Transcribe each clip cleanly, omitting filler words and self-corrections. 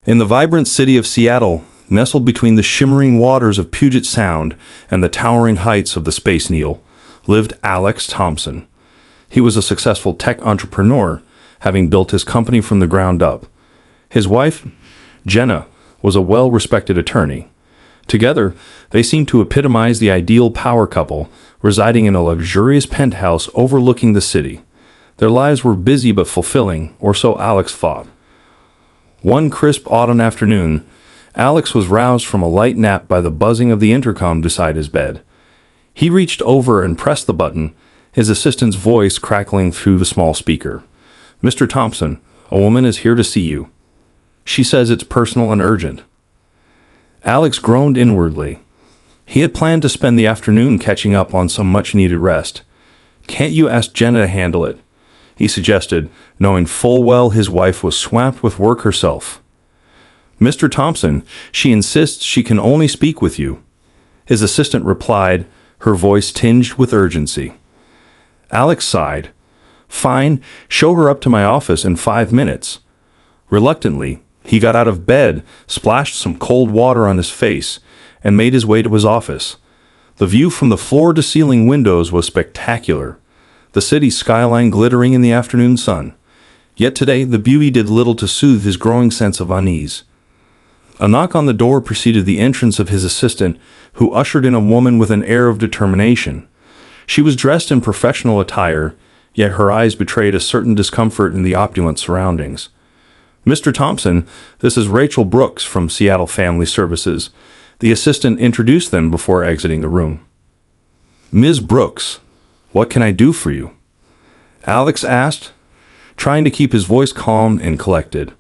In the vibrant city of Seattle, nestled between the shimmering waters of Puget Sound and the towering heights of the Space Needle, lived Alex Thompson. He was a successful tech entrepreneur, having built his company from the ground up. His wife, Jenna, was a well-respected attorney. Together, they seemed to epitomize the ideal power couple, residing in a luxurious penthouse overlooking the city. Their lives were busy but fulfilling, or so Alex thought. One crisp autumn afternoon, Alex was roused from a light nap by the buzzing of the intercom beside his bed. He reached over and pressed the button, his assistant's voice crackling through the small speaker. "Mr. Thompson, a woman is here to see you. She says it's personal and urgent." Alex groaned inwardly. He had planned to spend the afternoon catching up on some much-needed rest. "Can't you ask Jenna to handle it?" he suggested, knowing full well his wife was swamped with work herself. "Mr. Thompson, she insists she can only speak with you," his assistant replied, her voice tinged with urgency. Alex sighed. "Fine, show her up to my office in 5 minutes." Reluctantly, he got out of bed, splashed some cold water on his face, and made his way to his office. The view from the floor-to-ceiling windows was spectacular, the city skyline glittering in the afternoon sun. Yet today, the beauty did little to soothe his growing sense of unease. A knock on the door preceded the entrance of his assistant, who ushered in a woman with an air of determination. She was dressed in professional attire, yet her eyes betrayed a certain discomfort in the opulent surroundings. "Mr. Thompson, this is Rachel Brooks from Seattle Family Services." The assistant introduced them before exiting the room. "Ms. Brooks, what can I do for you?" Alex asked, trying to keep his voice calm and collected.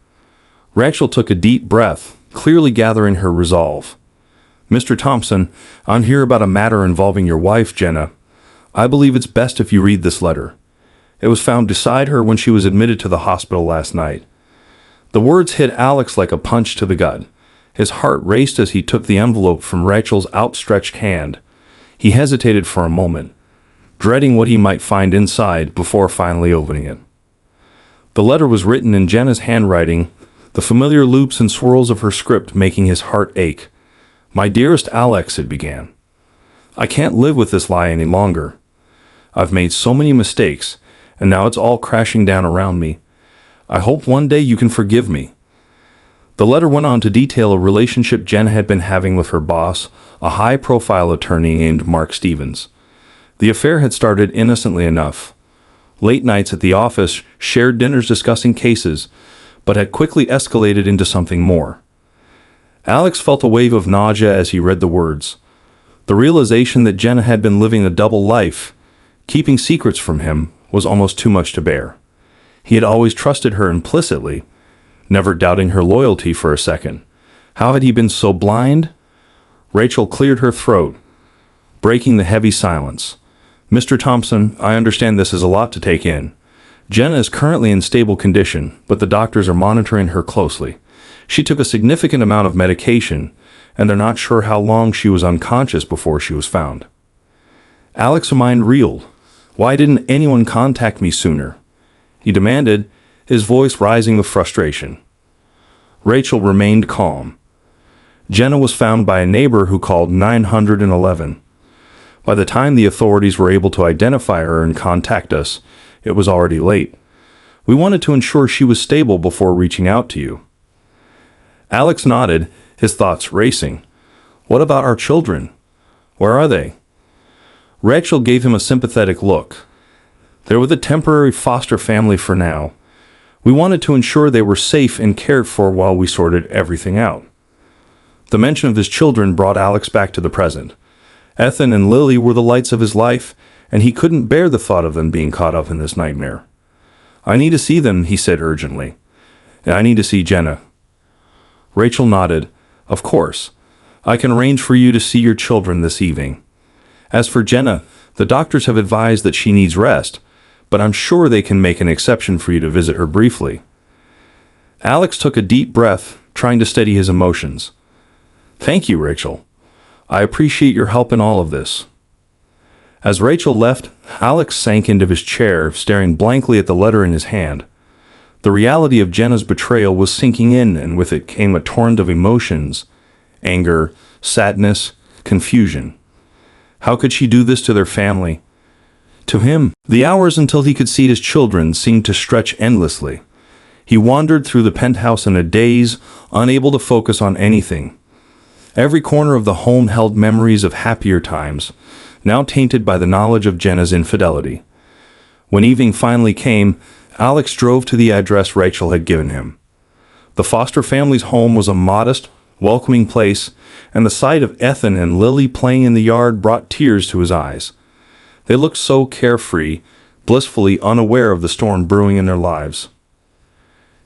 Rachel took a deep breath, clearly gathering her resolve. "Mr. Thompson, I'm here about a matter involving your wife, Jenna. I believe it's best if you read this letter. It was found beside her when she was admitted to the hospital last night." The words hit Alex like a punch to the gut. His heart raced as he took the envelope from Rachel's outstretched hand. He hesitated for a moment, dreading what he might find inside before finally opening it. The letter was written in Jenna's handwriting, the familiar loops and swirls of her script making his heart ache. "My dearest Alex," it began, "I can't live with this lie any longer. I've made so many mistakes, and now it's all crashing down around me. I hope one day you can forgive me." The letter went on to detail a relationship Jenna had been having with her boss, a high-profile attorney named Mark Stevens. The affair had started innocently enough. Late nights at the office, shared dinners discussing cases, but had quickly escalated into something more. Alex felt a wave of nausea as he read the words. The realization that Jenna had been living a double life, keeping secrets from him, was almost too much to bear. He had always trusted her implicitly, never doubting her loyalty for a second. How had he been so blind? Rachel cleared her throat, breaking the heavy silence. "Mr. Thompson, I understand this is a lot to take in. Jenna is currently in stable condition, but the doctors are monitoring her closely. She took a significant amount of medication, and they're not sure how long she was unconscious before she was found." Alex's mind reeled. "Why didn't anyone contact me sooner?" he demanded, his voice rising with frustration. Rachel remained calm. Jenna was found by a neighbor who called 911. By the time the authorities were able to identify her and contact us, it was already late. We wanted to ensure she was stable before reaching out to you. Alex nodded, his thoughts racing. "What about our children? Where are they?" Rachel gave him a sympathetic look. "They're with a temporary foster family for now. We wanted to ensure they were safe and cared for while we sorted everything out." The mention of his children brought Alex back to the present. Ethan and Lily were the lights of his life, and he couldn't bear the thought of them being caught up in this nightmare. "I need to see them," he said urgently. "And I need to see Jenna." Rachel nodded. "Of course. I can arrange for you to see your children this evening. As for Jenna, the doctors have advised that she needs rest, but I'm sure they can make an exception for you to visit her briefly." Alex took a deep breath, trying to steady his emotions. "Thank you, Rachel. I appreciate your help in all of this." As Rachel left, Alex sank into his chair, staring blankly at the letter in his hand. The reality of Jenna's betrayal was sinking in, and with it came a torrent of emotions: anger, sadness, confusion. How could she do this to their family? To him, the hours until he could see his children seemed to stretch endlessly. He wandered through the penthouse in a daze, unable to focus on anything. Every corner of the home held memories of happier times, now tainted by the knowledge of Jenna's infidelity. When evening finally came, Alex drove to the address Rachel had given him. The Foster family's home was a modest, welcoming place, and the sight of Ethan and Lily playing in the yard brought tears to his eyes. They looked so carefree, blissfully unaware of the storm brewing in their lives.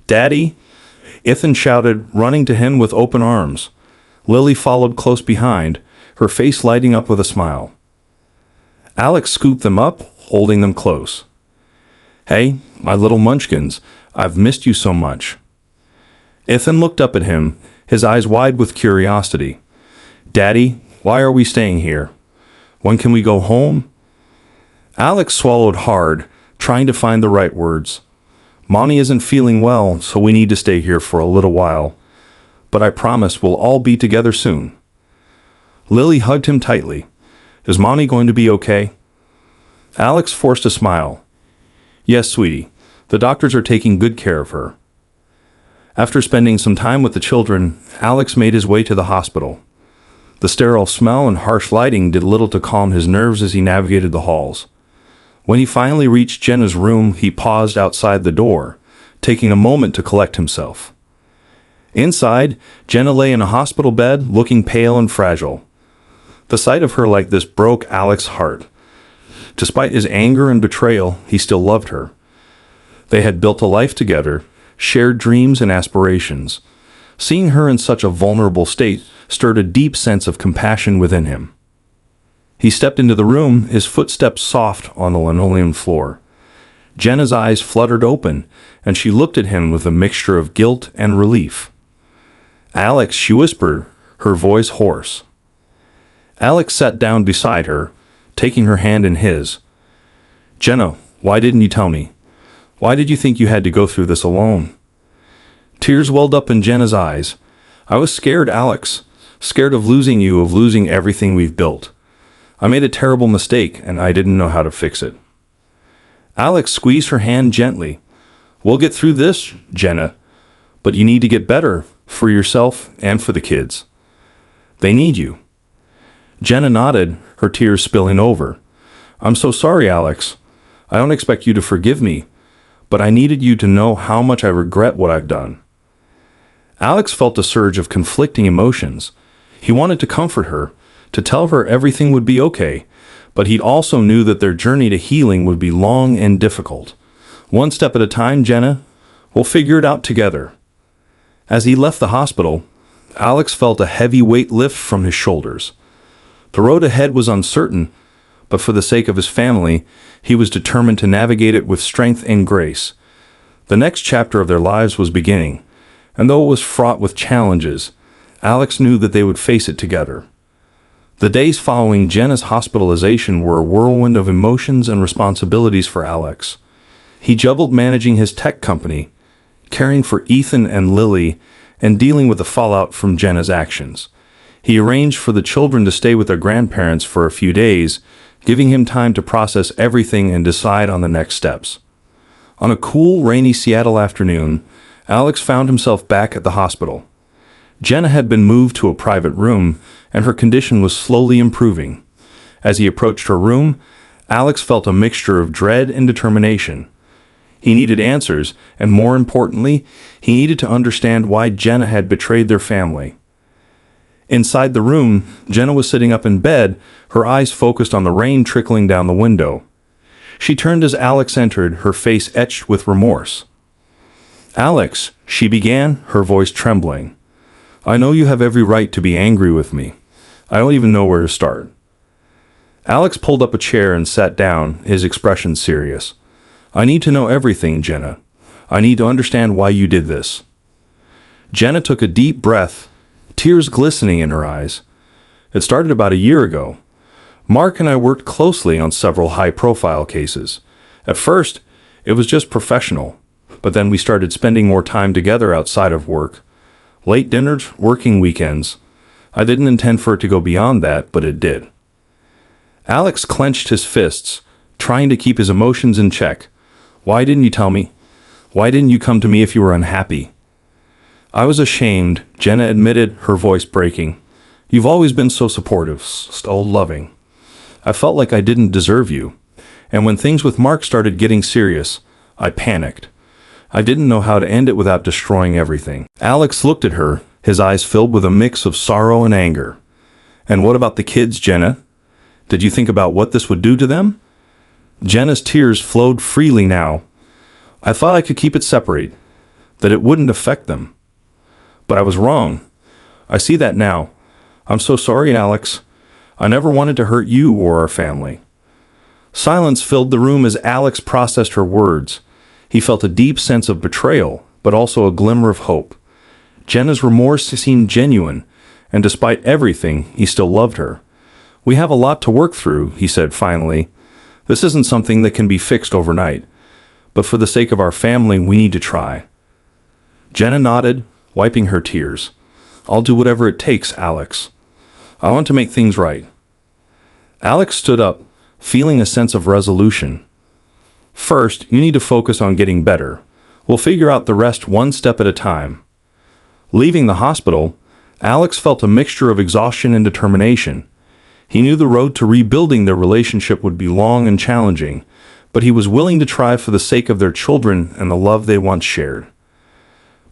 "Daddy!" Ethan shouted, running to him with open arms. Lily followed close behind, her face lighting up with a smile. Alex scooped them up, holding them close. "Hey, my little munchkins, I've missed you so much." Ethan looked up at him, his eyes wide with curiosity. "Daddy, why are we staying here? When can we go home?" Alex swallowed hard, trying to find the right words. "Mommy isn't feeling well, so we need to stay here for a little while. But I promise we'll all be together soon." Lily hugged him tightly. "Is Mommy going to be okay?" Alex forced a smile. "Yes, sweetie. The doctors are taking good care of her." After spending some time with the children, Alex made his way to the hospital. The sterile smell and harsh lighting did little to calm his nerves as he navigated the halls. When he finally reached Jenna's room, he paused outside the door, taking a moment to collect himself. Inside, Jenna lay in a hospital bed, looking pale and fragile. The sight of her like this broke Alex's heart. Despite his anger and betrayal, he still loved her. They had built a life together, shared dreams and aspirations. Seeing her in such a vulnerable state stirred a deep sense of compassion within him. He stepped into the room, his footsteps soft on the linoleum floor. Jenna's eyes fluttered open, and she looked at him with a mixture of guilt and relief. "Alex," she whispered, her voice hoarse. Alex sat down beside her, taking her hand in his. "Jenna, why didn't you tell me? Why did you think you had to go through this alone?" Tears welled up in Jenna's eyes. "I was scared, Alex. Scared of losing you, of losing everything we've built. I made a terrible mistake, and I didn't know how to fix it." Alex squeezed her hand gently. "We'll get through this, Jenna. But you need to get better, for yourself and for the kids. They need you." Jenna nodded, her tears spilling over. "I'm so sorry, Alex. I don't expect you to forgive me, but I needed you to know how much I regret what I've done." Alex felt a surge of conflicting emotions. He wanted to comfort her, to tell her everything would be okay, but he also knew that their journey to healing would be long and difficult. "One step at a time, Jenna. We'll figure it out together." As he left the hospital, Alex felt a heavy weight lift from his shoulders. The road ahead was uncertain, but for the sake of his family, he was determined to navigate it with strength and grace. The next chapter of their lives was beginning, and though it was fraught with challenges, Alex knew that they would face it together. The days following Jenna's hospitalization were a whirlwind of emotions and responsibilities for Alex. He juggled managing his tech company, caring for Ethan and Lily, and dealing with the fallout from Jenna's actions. He arranged for the children to stay with their grandparents for a few days, giving him time to process everything and decide on the next steps. On a cool, rainy Seattle afternoon, Alex found himself back at the hospital. Jenna had been moved to a private room, and her condition was slowly improving. As he approached her room, Alex felt a mixture of dread and determination. He needed answers, and more importantly, he needed to understand why Jenna had betrayed their family. Inside the room, Jenna was sitting up in bed, her eyes focused on the rain trickling down the window. She turned as Alex entered, her face etched with remorse. "Alex," she began, her voice trembling. "I know you have every right to be angry with me. I don't even know where to start." Alex pulled up a chair and sat down, his expression serious. "I need to know everything, Jenna. I need to understand why you did this." Jenna took a deep breath, tears glistening in her eyes. "It started about a year ago. Mark and I worked closely on several high-profile cases. At first, it was just professional. but then we started spending more time together outside of work. Late dinners, working weekends. I didn't intend for it to go beyond that, but it did. Alex clenched his fists, trying to keep his emotions in check. Why didn't you tell me? Why didn't you come to me if you were unhappy? I was ashamed, Jenna admitted, her voice breaking. You've always been so supportive, so loving. I felt like I didn't deserve you. And when things with Mark started getting serious, I panicked. I didn't know how to end it without destroying everything. Alex looked at her, his eyes filled with a mix of sorrow and anger. And what about the kids, Jenna? Did you think about what this would do to them? Jenna's tears flowed freely now. I thought I could keep it separate, that it wouldn't affect them. But I was wrong. I see that now. I'm so sorry, Alex. I never wanted to hurt you or our family. Silence filled the room as Alex processed her words. He felt a deep sense of betrayal, but also a glimmer of hope. Jenna's remorse seemed genuine, and despite everything, he still loved her. We have a lot to work through, he said finally. This isn't something that can be fixed overnight, but for the sake of our family, we need to try. Jenna nodded, wiping her tears. I'll do whatever it takes, Alex. I want to make things right. Alex stood up, feeling a sense of resolution. First, you need to focus on getting better. We'll figure out the rest one step at a time. Leaving the hospital, Alex felt a mixture of exhaustion and determination. He knew the road to rebuilding their relationship would be long and challenging, but he was willing to try for the sake of their children and the love they once shared.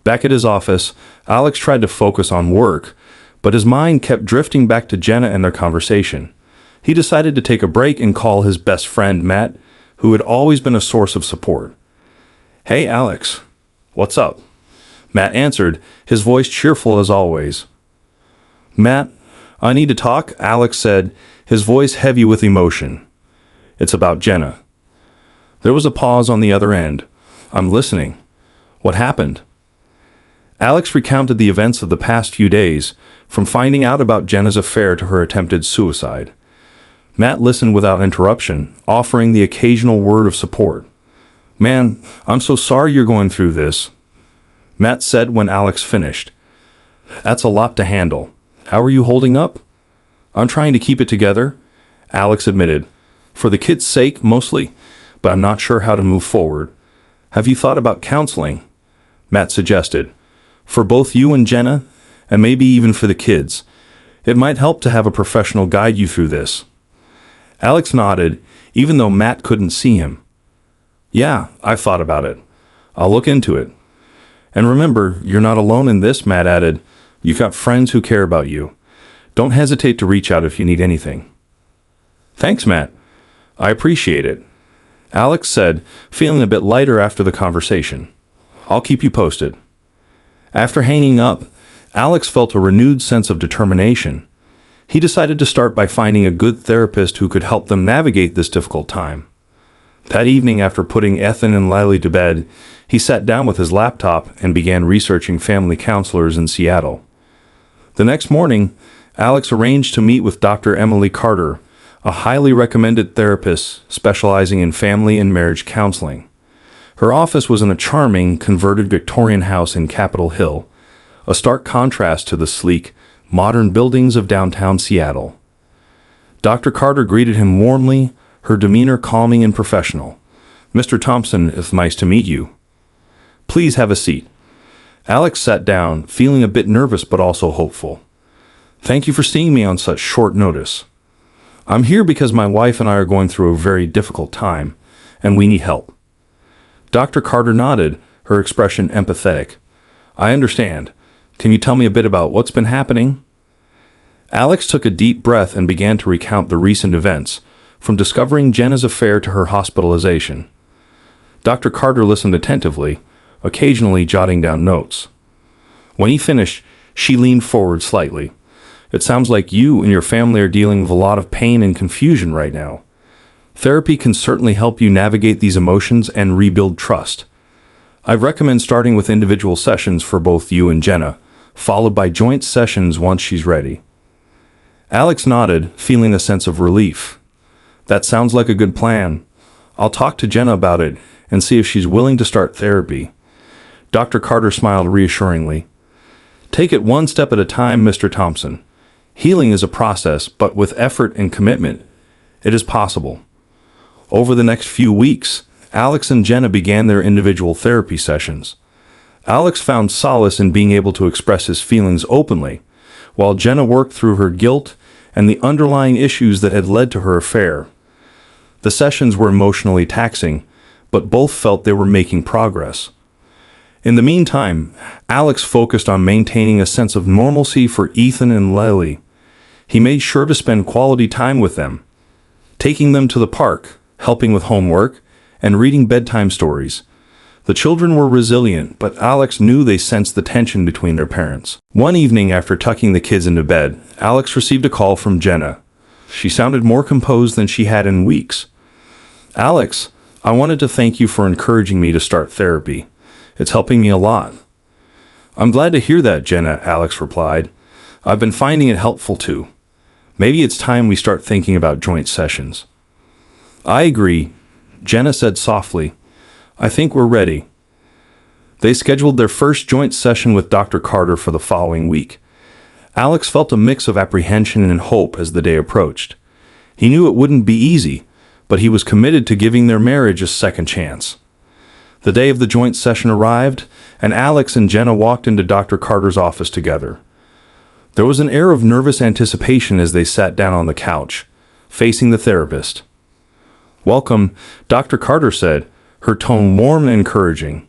Back at his office, Alex tried to focus on work, but his mind kept drifting back to Jenna and their conversation. He decided to take a break and call his best friend, Matt, who had always been a source of support. Hey, Alex. What's up? Matt answered, his voice cheerful as always. Matt, I need to talk, Alex said, his voice heavy with emotion. It's about Jenna. There was a pause on the other end. I'm listening. What happened? Alex recounted the events of the past few days, from finding out about Jenna's affair to her attempted suicide. Matt listened without interruption, offering the occasional word of support. Man, I'm so sorry you're going through this, Matt said when Alex finished. That's a lot to handle. How are you holding up? I'm trying to keep it together, Alex admitted. For the kids' sake, mostly, but I'm not sure how to move forward. Have you thought about counseling? Matt suggested. For both you and Jenna, and maybe even for the kids. It might help to have a professional guide you through this. Alex nodded, even though Matt couldn't see him. Yeah, I've thought about it. I'll look into it. And remember, you're not alone in this, Matt added. You've got friends who care about you. Don't hesitate to reach out if you need anything. Thanks, Matt. I appreciate it, Alex said, feeling a bit lighter after the conversation. I'll keep you posted. After hanging up, Alex felt a renewed sense of determination. He decided to start by finding a good therapist who could help them navigate this difficult time. That evening, after putting Ethan and Lily to bed, he sat down with his laptop and began researching family counselors in Seattle. The next morning, Alex arranged to meet with Dr. Emily Carter, a highly recommended therapist specializing in family and marriage counseling. Her office was in a charming, converted Victorian house in Capitol Hill, a stark contrast to the sleek, modern buildings of downtown Seattle. Dr. Carter greeted him warmly, her demeanor calming and professional. Mr. Thompson, it's nice to meet you. Please have a seat. Alex sat down, feeling a bit nervous but also hopeful. Thank you for seeing me on such short notice. I'm here because my wife and I are going through a very difficult time, and we need help. Dr. Carter nodded, her expression empathetic. I understand. Can you tell me a bit about what's been happening? Alex took a deep breath and began to recount the recent events, from discovering Jenna's affair to her hospitalization. Dr. Carter listened attentively, occasionally jotting down notes. When he finished, she leaned forward slightly. It sounds like you and your family are dealing with a lot of pain and confusion right now. Therapy can certainly help you navigate these emotions and rebuild trust. I recommend starting with individual sessions for both you and Jenna, followed by joint sessions once she's ready. Alex nodded, feeling a sense of relief. That sounds like a good plan. I'll talk to Jenna about it and see if she's willing to start therapy. Dr. Carter smiled reassuringly. Take it one step at a time, Mr. Thompson. Healing is a process, but with effort and commitment, it is possible. Over the next few weeks, Alex and Jenna began their individual therapy sessions. Alex found solace in being able to express his feelings openly, while Jenna worked through her guilt and the underlying issues that had led to her affair. The sessions were emotionally taxing, but both felt they were making progress. In the meantime, Alex focused on maintaining a sense of normalcy for Ethan and Lily. He made sure to spend quality time with them, taking them to the park, helping with homework, and reading bedtime stories. The children were resilient, but Alex knew they sensed the tension between their parents. One evening after tucking the kids into bed, Alex received a call from Jenna. She sounded more composed than she had in weeks. Alex, I wanted to thank you for encouraging me to start therapy. It's helping me a lot. I'm glad to hear that, Jenna, Alex replied. I've been finding it helpful too. Maybe it's time we start thinking about joint sessions. I agree, Jenna said softly. I think we're ready. They scheduled their first joint session with Dr. Carter for the following week. Alex felt a mix of apprehension and hope as the day approached. He knew it wouldn't be easy, but he was committed to giving their marriage a second chance. The day of the joint session arrived, and Alex and Jenna walked into Dr. Carter's office together. There was an air of nervous anticipation as they sat down on the couch, facing the therapist. Welcome, Dr. Carter said, her tone warm and encouraging.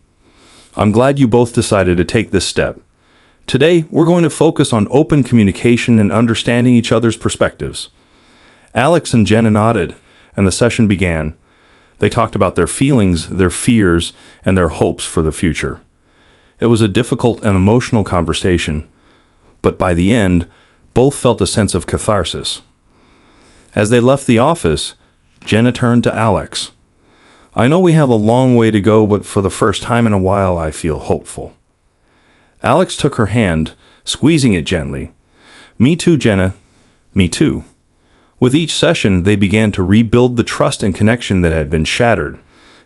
I'm glad you both decided to take this step. Today, we're going to focus on open communication and understanding each other's perspectives. Alex and Jenna nodded, and the session began. They talked about their feelings, their fears, and their hopes for the future. It was a difficult and emotional conversation, but by the end, both felt a sense of catharsis. As they left the office, Jenna turned to Alex. I know we have a long way to go, but for the first time in a while, I feel hopeful. Alex took her hand, squeezing it gently. Me too, Jenna. Me too. With each session, they began to rebuild the trust and connection that had been shattered.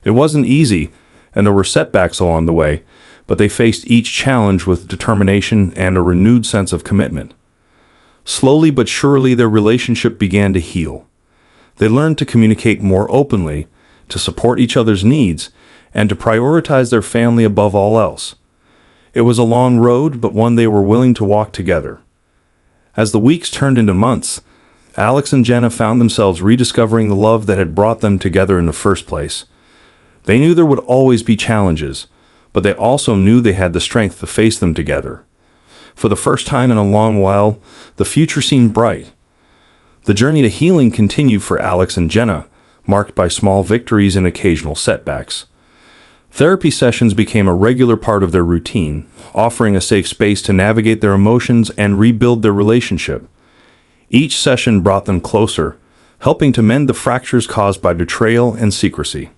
It wasn't easy, and there were setbacks along the way, but they faced each challenge with determination and a renewed sense of commitment. Slowly but surely, their relationship began to heal. They learned to communicate more openly, to support each other's needs, and to prioritize their family above all else. It was a long road, but one they were willing to walk together. As the weeks turned into months, Alex and Jenna found themselves rediscovering the love that had brought them together in the first place. They knew there would always be challenges, but they also knew they had the strength to face them together. For the first time in a long while, the future seemed bright. The journey to healing continued for Alex and Jenna, marked by small victories and occasional setbacks. Therapy sessions became a regular part of their routine, offering a safe space to navigate their emotions and rebuild their relationship. Each session brought them closer, helping to mend the fractures caused by betrayal and secrecy.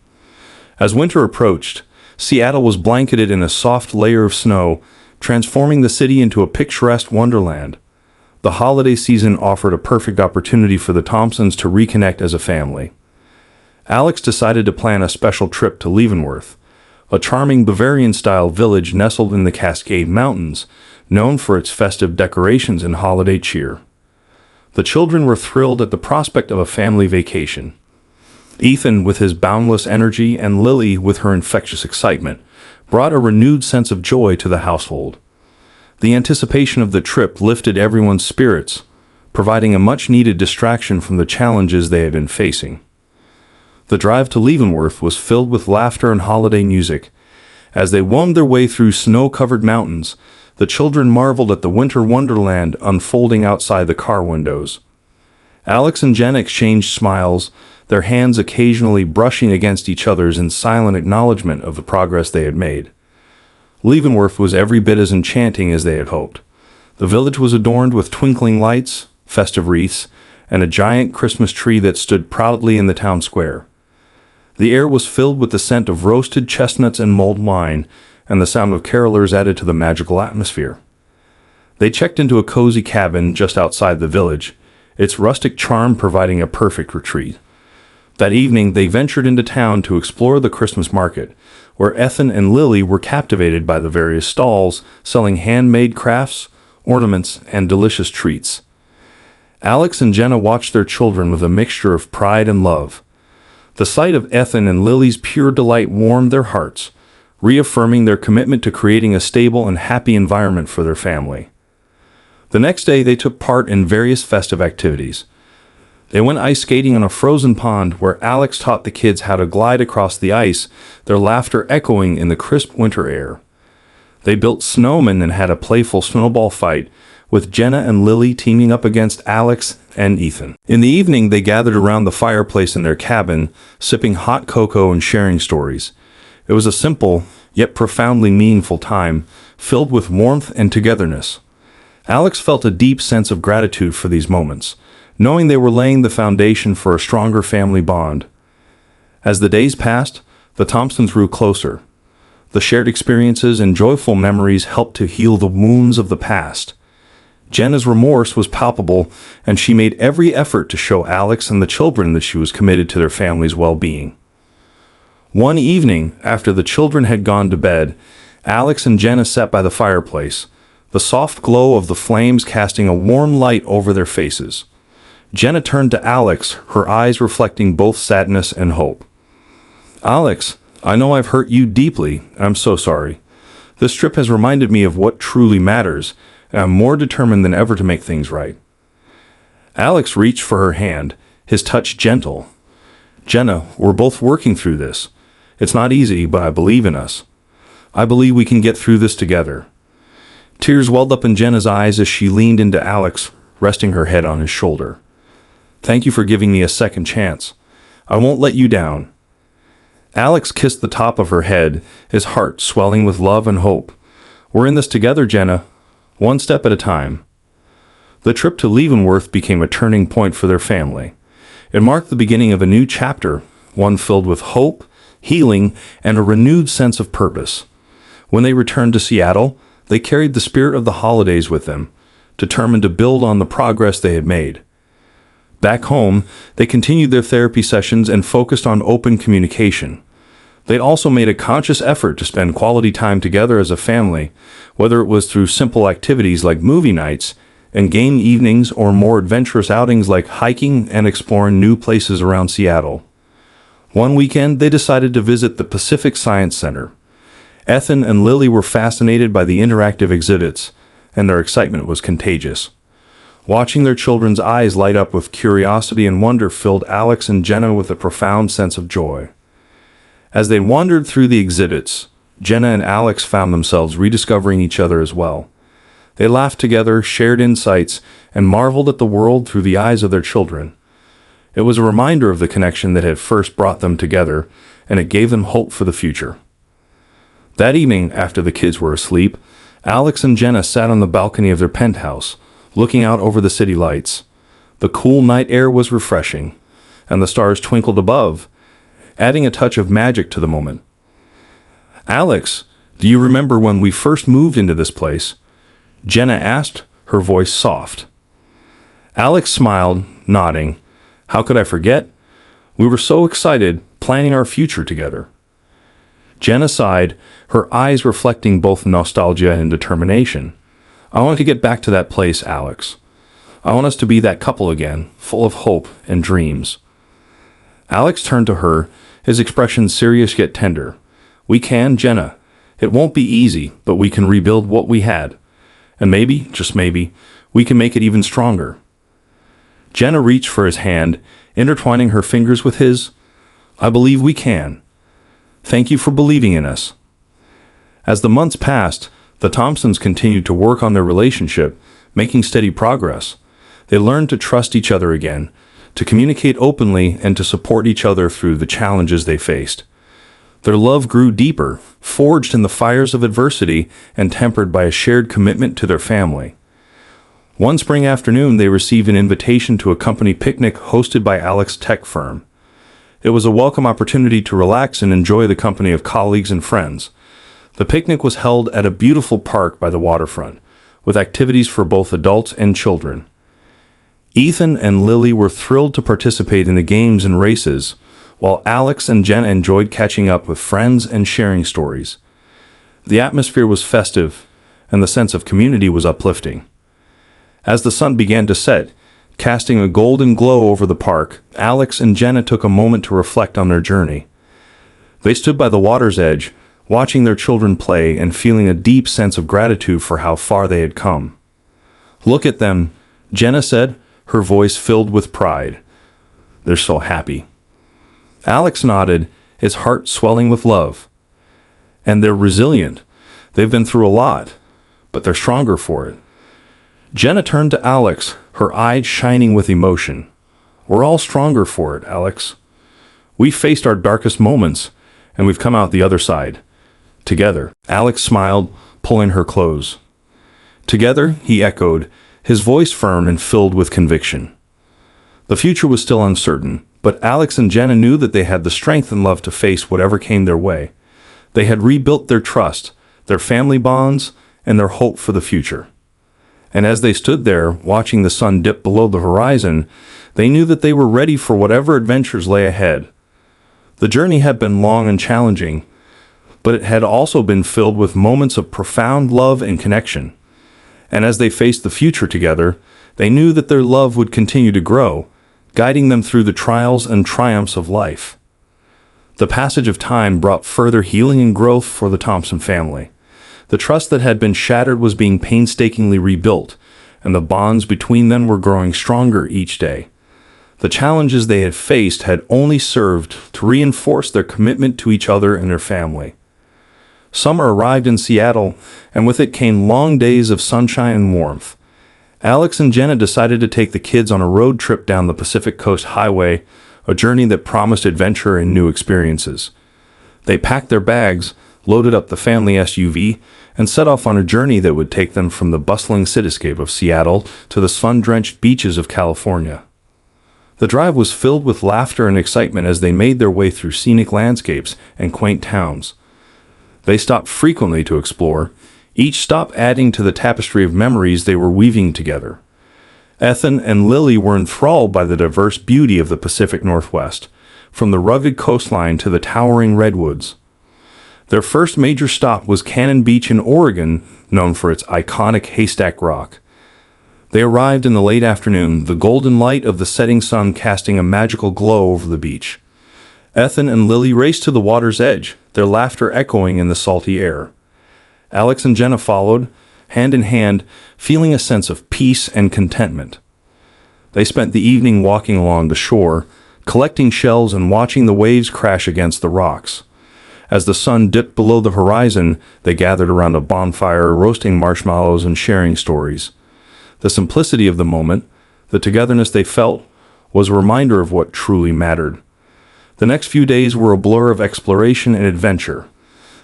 As winter approached, Seattle was blanketed in a soft layer of snow, transforming the city into a picturesque wonderland. The holiday season offered a perfect opportunity for the Thompsons to reconnect as a family. Alex decided to plan a special trip to Leavenworth, a charming Bavarian-style village nestled in the Cascade Mountains, known for its festive decorations and holiday cheer. The children were thrilled at the prospect of a family vacation. Ethan, with his boundless energy, and Lily, with her infectious excitement, brought a renewed sense of joy to the household. The anticipation of the trip lifted everyone's spirits, providing a much-needed distraction from the challenges they had been facing. The drive to Leavenworth was filled with laughter and holiday music. As they wound their way through snow-covered mountains, the children marveled at the winter wonderland unfolding outside the car windows. Alex and Jen exchanged smiles, their hands occasionally brushing against each other's in silent acknowledgement of the progress they had made. Leavenworth was every bit as enchanting as they had hoped. The village was adorned with twinkling lights, festive wreaths, and a giant Christmas tree that stood proudly in the town square. The air was filled with the scent of roasted chestnuts and mulled wine, and the sound of carolers added to the magical atmosphere. They checked into a cozy cabin just outside the village, its rustic charm providing a perfect retreat. That evening, they ventured into town to explore the Christmas market, where Ethan and Lily were captivated by the various stalls selling handmade crafts, ornaments, and delicious treats. Alex and Jenna watched their children with a mixture of pride and love. The sight of Ethan and Lily's pure delight warmed their hearts, reaffirming their commitment to creating a stable and happy environment for their family. The next day, they took part in various festive activities. They went ice skating on a frozen pond where Alex taught the kids how to glide across the ice, their laughter echoing in the crisp winter air. They built snowmen and had a playful snowball fight, with Jenna and Lily teaming up against Alex and Ethan. In the evening, they gathered around the fireplace in their cabin, sipping hot cocoa and sharing stories. It was a simple, yet profoundly meaningful time, filled with warmth and togetherness. Alex felt a deep sense of gratitude for these moments, knowing they were laying the foundation for a stronger family bond. As the days passed, the Thompsons grew closer. The shared experiences and joyful memories helped to heal the wounds of the past. Jenna's remorse was palpable, and she made every effort to show Alex and the children that she was committed to their family's well-being. One evening, after the children had gone to bed, Alex and Jenna sat by the fireplace, the soft glow of the flames casting a warm light over their faces. Jenna turned to Alex, her eyes reflecting both sadness and hope. "Alex, I know I've hurt you deeply, and I'm so sorry. This trip has reminded me of what truly matters, and I'm more determined than ever to make things right." Alex reached for her hand, his touch gentle. "Jenna, we're both working through this. It's not easy, but I believe in us. I believe we can get through this together." Tears welled up in Jenna's eyes as she leaned into Alex, resting her head on his shoulder. "Thank you for giving me a second chance. I won't let you down." Alex kissed the top of her head, his heart swelling with love and hope. "We're in this together, Jenna, one step at a time." The trip to Leavenworth became a turning point for their family. It marked the beginning of a new chapter, one filled with hope, healing, and a renewed sense of purpose. When they returned to Seattle, they carried the spirit of the holidays with them, determined to build on the progress they had made. Back home, they continued their therapy sessions and focused on open communication. They'd also made a conscious effort to spend quality time together as a family, whether it was through simple activities like movie nights and game evenings or more adventurous outings like hiking and exploring new places around Seattle. One weekend, they decided to visit the Pacific Science Center. Ethan and Lily were fascinated by the interactive exhibits, and their excitement was contagious. Watching their children's eyes light up with curiosity and wonder filled Alex and Jenna with a profound sense of joy. As they wandered through the exhibits, Jenna and Alex found themselves rediscovering each other as well. They laughed together, shared insights, and marveled at the world through the eyes of their children. It was a reminder of the connection that had first brought them together, and it gave them hope for the future. That evening, after the kids were asleep, Alex and Jenna sat on the balcony of their penthouse, looking out over the city lights. The cool night air was refreshing, and the stars twinkled above, adding a touch of magic to the moment. "Alex, do you remember when we first moved into this place?" Jenna asked, her voice soft. Alex smiled, nodding. "How could I forget? We were so excited, planning our future together." Jenna sighed, her eyes reflecting both nostalgia and determination. "I want to get back to that place, Alex. I want us to be that couple again, full of hope and dreams." Alex turned to her, his expression serious yet tender. "We can, Jenna. It won't be easy, but we can rebuild what we had. And maybe, just maybe, we can make it even stronger." Jenna reached for his hand, intertwining her fingers with his. "I believe we can. Thank you for believing in us." As the months passed, the Thompsons continued to work on their relationship, making steady progress. They learned to trust each other again, to communicate openly, and to support each other through the challenges they faced. Their love grew deeper, forged in the fires of adversity and tempered by a shared commitment to their family. One spring afternoon, they received an invitation to a company picnic hosted by Alex's tech firm. It was a welcome opportunity to relax and enjoy the company of colleagues and friends. The picnic was held at a beautiful park by the waterfront, with activities for both adults and children. Ethan and Lily were thrilled to participate in the games and races, while Alex and Jenna enjoyed catching up with friends and sharing stories. The atmosphere was festive, and the sense of community was uplifting. As the sun began to set, casting a golden glow over the park, Alex and Jenna took a moment to reflect on their journey. They stood by the water's edge, watching their children play and feeling a deep sense of gratitude for how far they had come. "Look at them," Jenna said, her voice filled with pride. "They're so happy." Alex nodded, his heart swelling with love. "And they're resilient. They've been through a lot, but they're stronger for it." Jenna turned to Alex, her eyes shining with emotion. "We're all stronger for it, Alex. We faced our darkest moments, and we've come out the other side. Together." Alex smiled, pulling her close. "Together," he echoed, his voice firm and filled with conviction. The future was still uncertain, but Alex and Jenna knew that they had the strength and love to face whatever came their way. They had rebuilt their trust, their family bonds, and their hope for the future. And as they stood there, watching the sun dip below the horizon, they knew that they were ready for whatever adventures lay ahead. The journey had been long and challenging, but it had also been filled with moments of profound love and connection. And as they faced the future together, they knew that their love would continue to grow, guiding them through the trials and triumphs of life. The passage of time brought further healing and growth for the Thompson family. The trust that had been shattered was being painstakingly rebuilt, and the bonds between them were growing stronger each day. The challenges they had faced had only served to reinforce their commitment to each other and their family. Summer arrived in Seattle, and with it came long days of sunshine and warmth. Alex and Jenna decided to take the kids on a road trip down the Pacific Coast Highway, a journey that promised adventure and new experiences. They packed their bags, loaded up the family SUV, and set off on a journey that would take them from the bustling cityscape of Seattle to the sun-drenched beaches of California. The drive was filled with laughter and excitement as they made their way through scenic landscapes and quaint towns. They stopped frequently to explore, each stop adding to the tapestry of memories they were weaving together. Ethan and Lily were enthralled by the diverse beauty of the Pacific Northwest, from the rugged coastline to the towering redwoods. Their first major stop was Cannon Beach in Oregon, known for its iconic haystack rock. They arrived in the late afternoon, the golden light of the setting sun casting a magical glow over the beach. Ethan and Lily raced to the water's edge, their laughter echoing in the salty air. Alex and Jenna followed, hand in hand, feeling a sense of peace and contentment. They spent the evening walking along the shore, collecting shells and watching the waves crash against the rocks. As the sun dipped below the horizon, they gathered around a bonfire, roasting marshmallows and sharing stories. The simplicity of the moment, the togetherness they felt, was a reminder of what truly mattered. The next few days were a blur of exploration and adventure.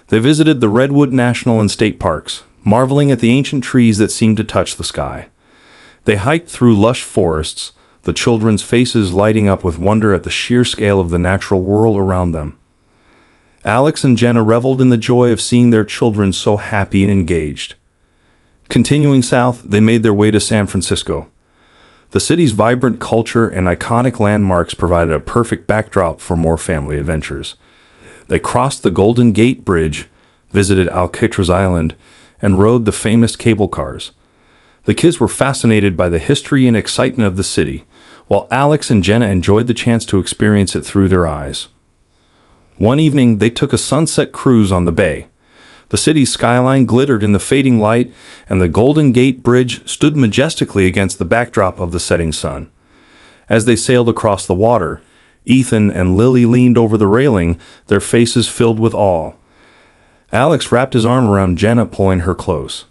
They visited the Redwood National and State Parks, marveling at the ancient trees that seemed to touch the sky. They hiked through lush forests, the children's faces lighting up with wonder at the sheer scale of the natural world around them. Alex and Jenna reveled in the joy of seeing their children so happy and engaged. Continuing south, they made their way to San Francisco. The city's vibrant culture and iconic landmarks provided a perfect backdrop for more family adventures. They crossed the Golden Gate Bridge, visited Alcatraz Island, and rode the famous cable cars. The kids were fascinated by the history and excitement of the city, while Alex and Jenna enjoyed the chance to experience it through their eyes. One evening, they took a sunset cruise on the bay. The city's skyline glittered in the fading light, and the Golden Gate Bridge stood majestically against the backdrop of the setting sun. As they sailed across the water, Ethan and Lily leaned over the railing, their faces filled with awe. Alex wrapped his arm around Jenna, pulling her close.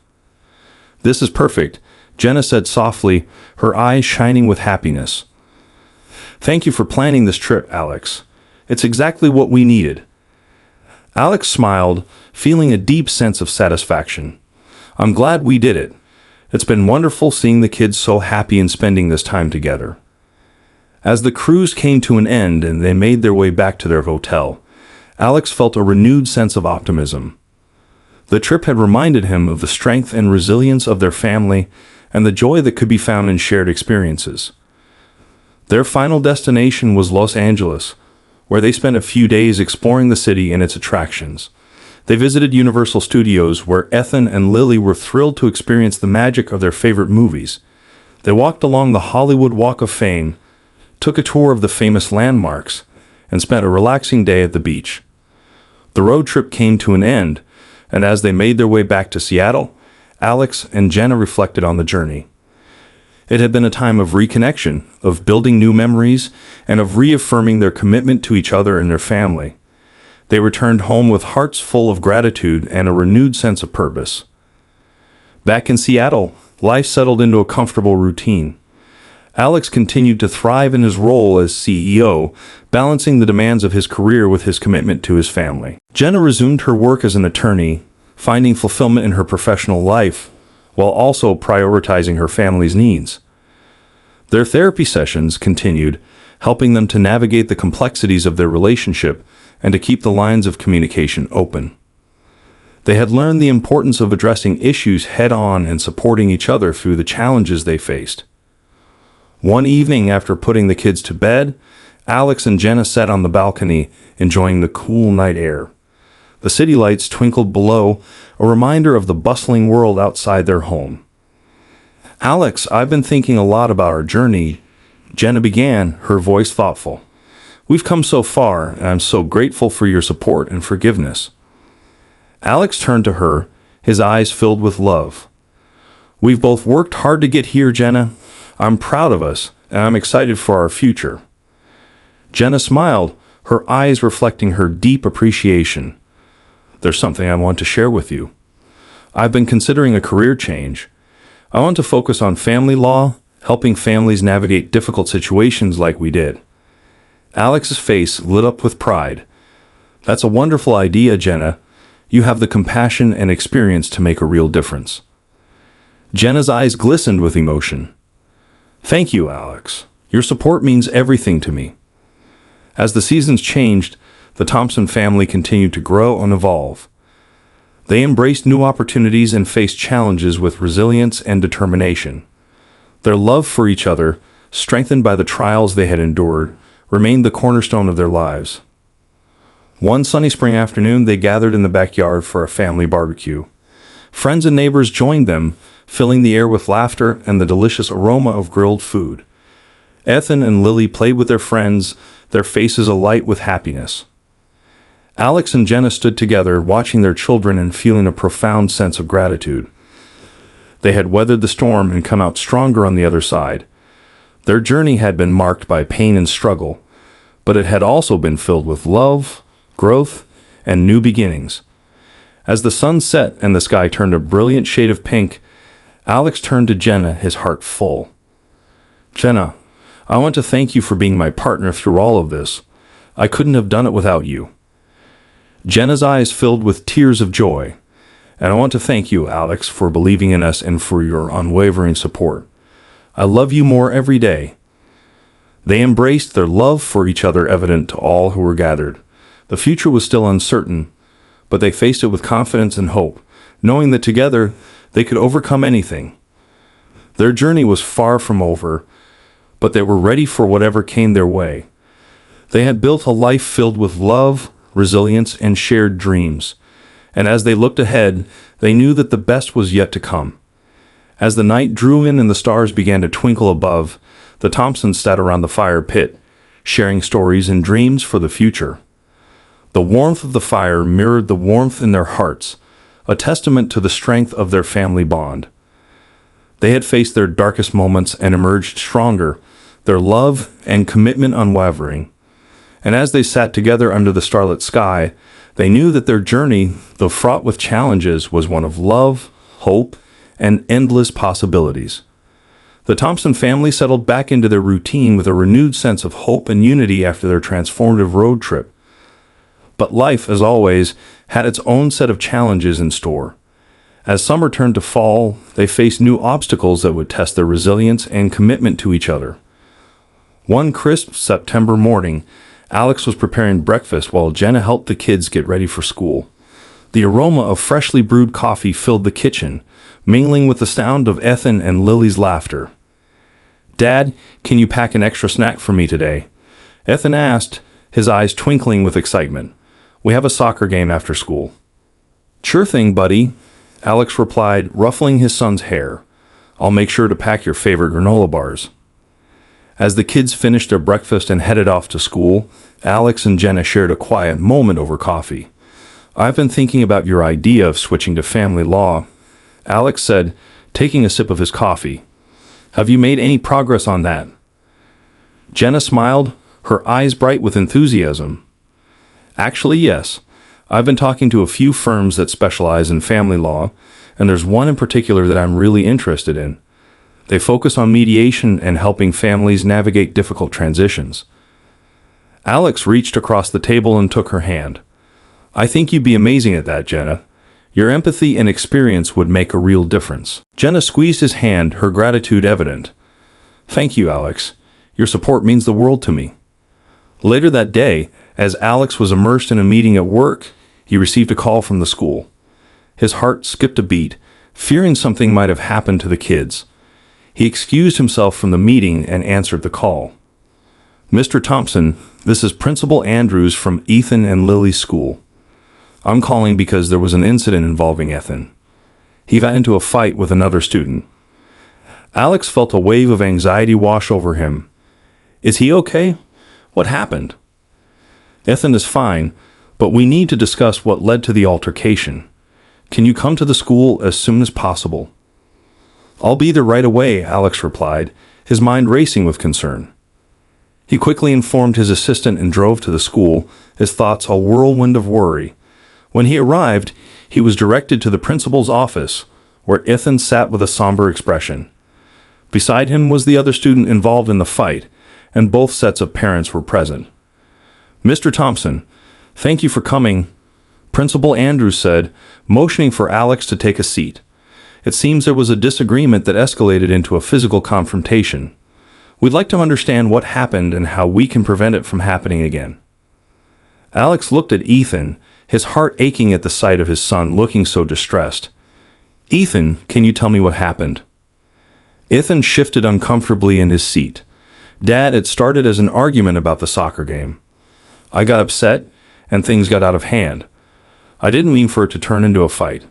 "This is perfect," Jenna said softly, her eyes shining with happiness. "Thank you for planning this trip, Alex. It's exactly what we needed." Alex smiled, feeling a deep sense of satisfaction. "I'm glad we did it. It's been wonderful seeing the kids so happy and spending this time together." As the cruise came to an end and they made their way back to their hotel, Alex felt a renewed sense of optimism. The trip had reminded him of the strength and resilience of their family and the joy that could be found in shared experiences. Their final destination was Los Angeles, where they spent a few days exploring the city and its attractions. They visited Universal Studios, where Ethan and Lily were thrilled to experience the magic of their favorite movies. They walked along the Hollywood Walk of Fame, took a tour of the famous landmarks, and spent a relaxing day at the beach. The road trip came to an end, and as they made their way back to Seattle, Alex and Jenna reflected on the journey. It had been a time of reconnection, of building new memories, and of reaffirming their commitment to each other and their family. They returned home with hearts full of gratitude and a renewed sense of purpose. Back in Seattle, life settled into a comfortable routine. Alex continued to thrive in his role as CEO, balancing the demands of his career with his commitment to his family. Jenna resumed her work as an attorney, finding fulfillment in her professional life, while also prioritizing her family's needs. Their therapy sessions continued, helping them to navigate the complexities of their relationship and to keep the lines of communication open. They had learned the importance of addressing issues head-on and supporting each other through the challenges they faced. One evening after putting the kids to bed, Alex and Jenna sat on the balcony, enjoying the cool night air. The city lights twinkled below, a reminder of the bustling world outside their home. "Alex, I've been thinking a lot about our journey," Jenna began, her voice thoughtful. "We've come so far, and I'm so grateful for your support and forgiveness." Alex turned to her, his eyes filled with love. "We've both worked hard to get here, Jenna. I'm proud of us, and I'm excited for our future." Jenna smiled, her eyes reflecting her deep appreciation. "There's something I want to share with you. I've been considering a career change. I want to focus on family law, helping families navigate difficult situations like we did." Alex's face lit up with pride. "That's a wonderful idea, Jenna. You have the compassion and experience to make a real difference." Jenna's eyes glistened with emotion. "Thank you, Alex. Your support means everything to me." As the seasons changed, the Thompson family continued to grow and evolve. They embraced new opportunities and faced challenges with resilience and determination. Their love for each other, strengthened by the trials they had endured, remained the cornerstone of their lives. One sunny spring afternoon, they gathered in the backyard for a family barbecue. Friends and neighbors joined them, filling the air with laughter and the delicious aroma of grilled food. Ethan and Lily played with their friends, their faces alight with happiness. Alex and Jenna stood together, watching their children and feeling a profound sense of gratitude. They had weathered the storm and come out stronger on the other side. Their journey had been marked by pain and struggle, but it had also been filled with love, growth, and new beginnings. As the sun set and the sky turned a brilliant shade of pink, Alex turned to Jenna, his heart full. "Jenna, I want to thank you for being my partner through all of this. I couldn't have done it without you." Jenna's eyes filled with tears of joy. "And I want to thank you, Alex, for believing in us and for your unwavering support. I love you more every day." They embraced their love for each other, evident to all who were gathered. The future was still uncertain, but they faced it with confidence and hope, knowing that together they could overcome anything. Their journey was far from over, but they were ready for whatever came their way. They had built a life filled with love, resilience, and shared dreams, and as they looked ahead, they knew that the best was yet to come. As the night drew in and the stars began to twinkle above, the Thompsons sat around the fire pit, sharing stories and dreams for the future. The warmth of the fire mirrored the warmth in their hearts, a testament to the strength of their family bond. They had faced their darkest moments and emerged stronger, their love and commitment unwavering. And as they sat together under the starlit sky, they knew that their journey, though fraught with challenges, was one of love, hope, and endless possibilities. The Thompson family settled back into their routine with a renewed sense of hope and unity after their transformative road trip. But life, as always, had its own set of challenges in store. As summer turned to fall, they faced new obstacles that would test their resilience and commitment to each other. One crisp September morning, Alex was preparing breakfast while Jenna helped the kids get ready for school. The aroma of freshly brewed coffee filled the kitchen, mingling with the sound of Ethan and Lily's laughter. "Dad, can you pack an extra snack for me today?" Ethan asked, his eyes twinkling with excitement. "We have a soccer game after school." "Sure thing, buddy," Alex replied, ruffling his son's hair. "I'll make sure to pack your favorite granola bars." As the kids finished their breakfast and headed off to school, Alex and Jenna shared a quiet moment over coffee. "I've been thinking about your idea of switching to family law," Alex said, taking a sip of his coffee. "Have you made any progress on that?" Jenna smiled, her eyes bright with enthusiasm. "Actually, yes. I've been talking to a few firms that specialize in family law, and there's one in particular that I'm really interested in. They focus on mediation and helping families navigate difficult transitions." Alex reached across the table and took her hand. "I think you'd be amazing at that, Jenna. Your empathy and experience would make a real difference." Jenna squeezed his hand, her gratitude evident. "Thank you, Alex. Your support means the world to me." Later that day, as Alex was immersed in a meeting at work, he received a call from the school. His heart skipped a beat, fearing something might have happened to the kids. He excused himself from the meeting and answered the call. "Mr. Thompson, this is Principal Andrews from Ethan and Lily's school. I'm calling because there was an incident involving Ethan. He got into a fight with another student." Alex felt a wave of anxiety wash over him. "Is he okay? What happened?" "Ethan is fine, but we need to discuss what led to the altercation. Can you come to the school as soon as possible?" "I'll be there right away," Alex replied, his mind racing with concern. He quickly informed his assistant and drove to the school, his thoughts a whirlwind of worry. When he arrived, he was directed to the principal's office, where Ethan sat with a somber expression. Beside him was the other student involved in the fight, and both sets of parents were present. "Mr. Thompson, thank you for coming," Principal Andrews said, motioning for Alex to take a seat. "It seems there was a disagreement that escalated into a physical confrontation. We'd like to understand what happened and how we can prevent it from happening again." Alex looked at Ethan, his heart aching at the sight of his son looking so distressed. "Ethan, can you tell me what happened?" Ethan shifted uncomfortably in his seat. "Dad, it started as an argument about the soccer game. I got upset, and things got out of hand. I didn't mean for it to turn into a fight."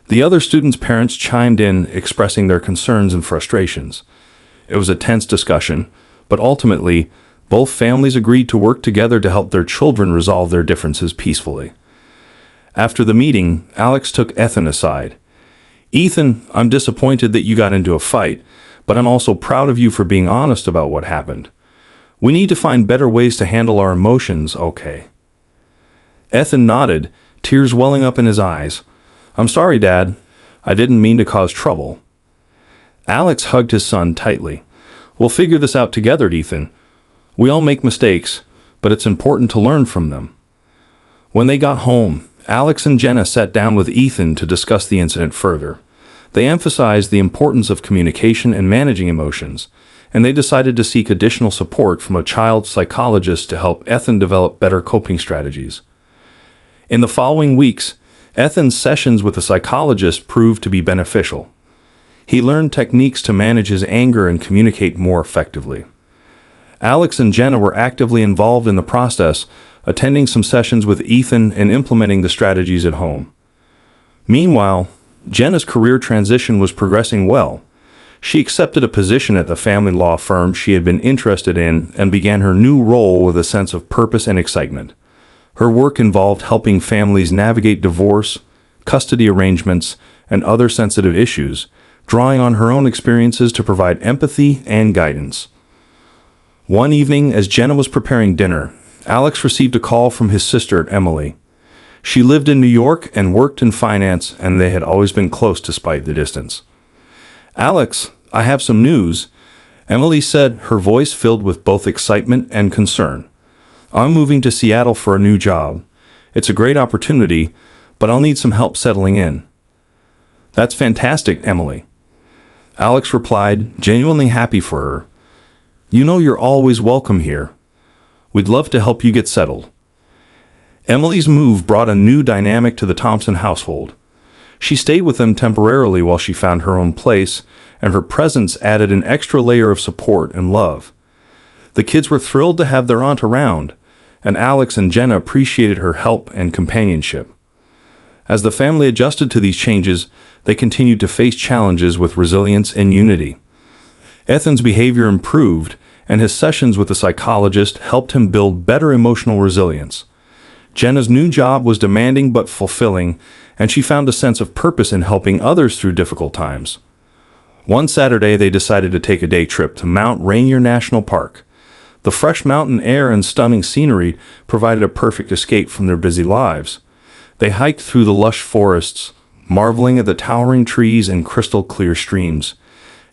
The other students' parents chimed in, expressing their concerns and frustrations. It was a tense discussion, but ultimately, both families agreed to work together to help their children resolve their differences peacefully. After the meeting, Alex took Ethan aside. "Ethan, I'm disappointed that you got into a fight, but I'm also proud of you for being honest about what happened. We need to find better ways to handle our emotions, okay?" Ethan nodded, tears welling up in his eyes. "I'm sorry, Dad. I didn't mean to cause trouble." Alex hugged his son tightly. "We'll figure this out together, Ethan. We all make mistakes, but it's important to learn from them." When they got home, Alex and Jenna sat down with Ethan to discuss the incident further. They emphasized the importance of communication and managing emotions, and they decided to seek additional support from a child psychologist to help Ethan develop better coping strategies. In the following weeks, Ethan's sessions with a psychologist proved to be beneficial. He learned techniques to manage his anger and communicate more effectively. Alex and Jenna were actively involved in the process, attending some sessions with Ethan and implementing the strategies at home. Meanwhile, Jenna's career transition was progressing well. She accepted a position at the family law firm she had been interested in and began her new role with a sense of purpose and excitement. Her work involved helping families navigate divorce, custody arrangements, and other sensitive issues, drawing on her own experiences to provide empathy and guidance. One evening, as Jenna was preparing dinner, Alex received a call from his sister, Emily. She lived in New York and worked in finance, and they had always been close despite the distance. "Alex, I have some news," Emily said, her voice filled with both excitement and concern. "I'm moving to Seattle for a new job. It's a great opportunity, but I'll need some help settling in." "That's fantastic, Emily," Alex replied, genuinely happy for her. "You know you're always welcome here. We'd love to help you get settled." Emily's move brought a new dynamic to the Thompson household. She stayed with them temporarily while she found her own place, and her presence added an extra layer of support and love. The kids were thrilled to have their aunt around, and Alex and Jenna appreciated her help and companionship. As the family adjusted to these changes, they continued to face challenges with resilience and unity. Ethan's behavior improved, and his sessions with the psychologist helped him build better emotional resilience. Jenna's new job was demanding but fulfilling, and she found a sense of purpose in helping others through difficult times. One Saturday, they decided to take a day trip to Mount Rainier National Park. The fresh mountain air and stunning scenery provided a perfect escape from their busy lives. They hiked through the lush forests, marveling at the towering trees and crystal-clear streams.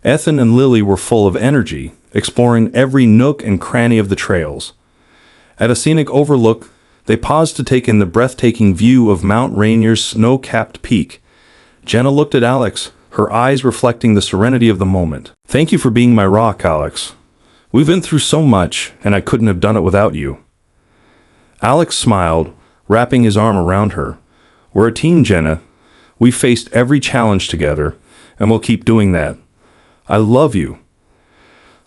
Ethan and Lily were full of energy, exploring every nook and cranny of the trails. At a scenic overlook, they paused to take in the breathtaking view of Mount Rainier's snow-capped peak. Jenna looked at Alex, her eyes reflecting the serenity of the moment. "Thank you for being my rock, Alex. We've been through so much, and I couldn't have done it without you." Alex smiled, wrapping his arm around her. "We're a team, Jenna. We faced every challenge together, and we'll keep doing that. I love you."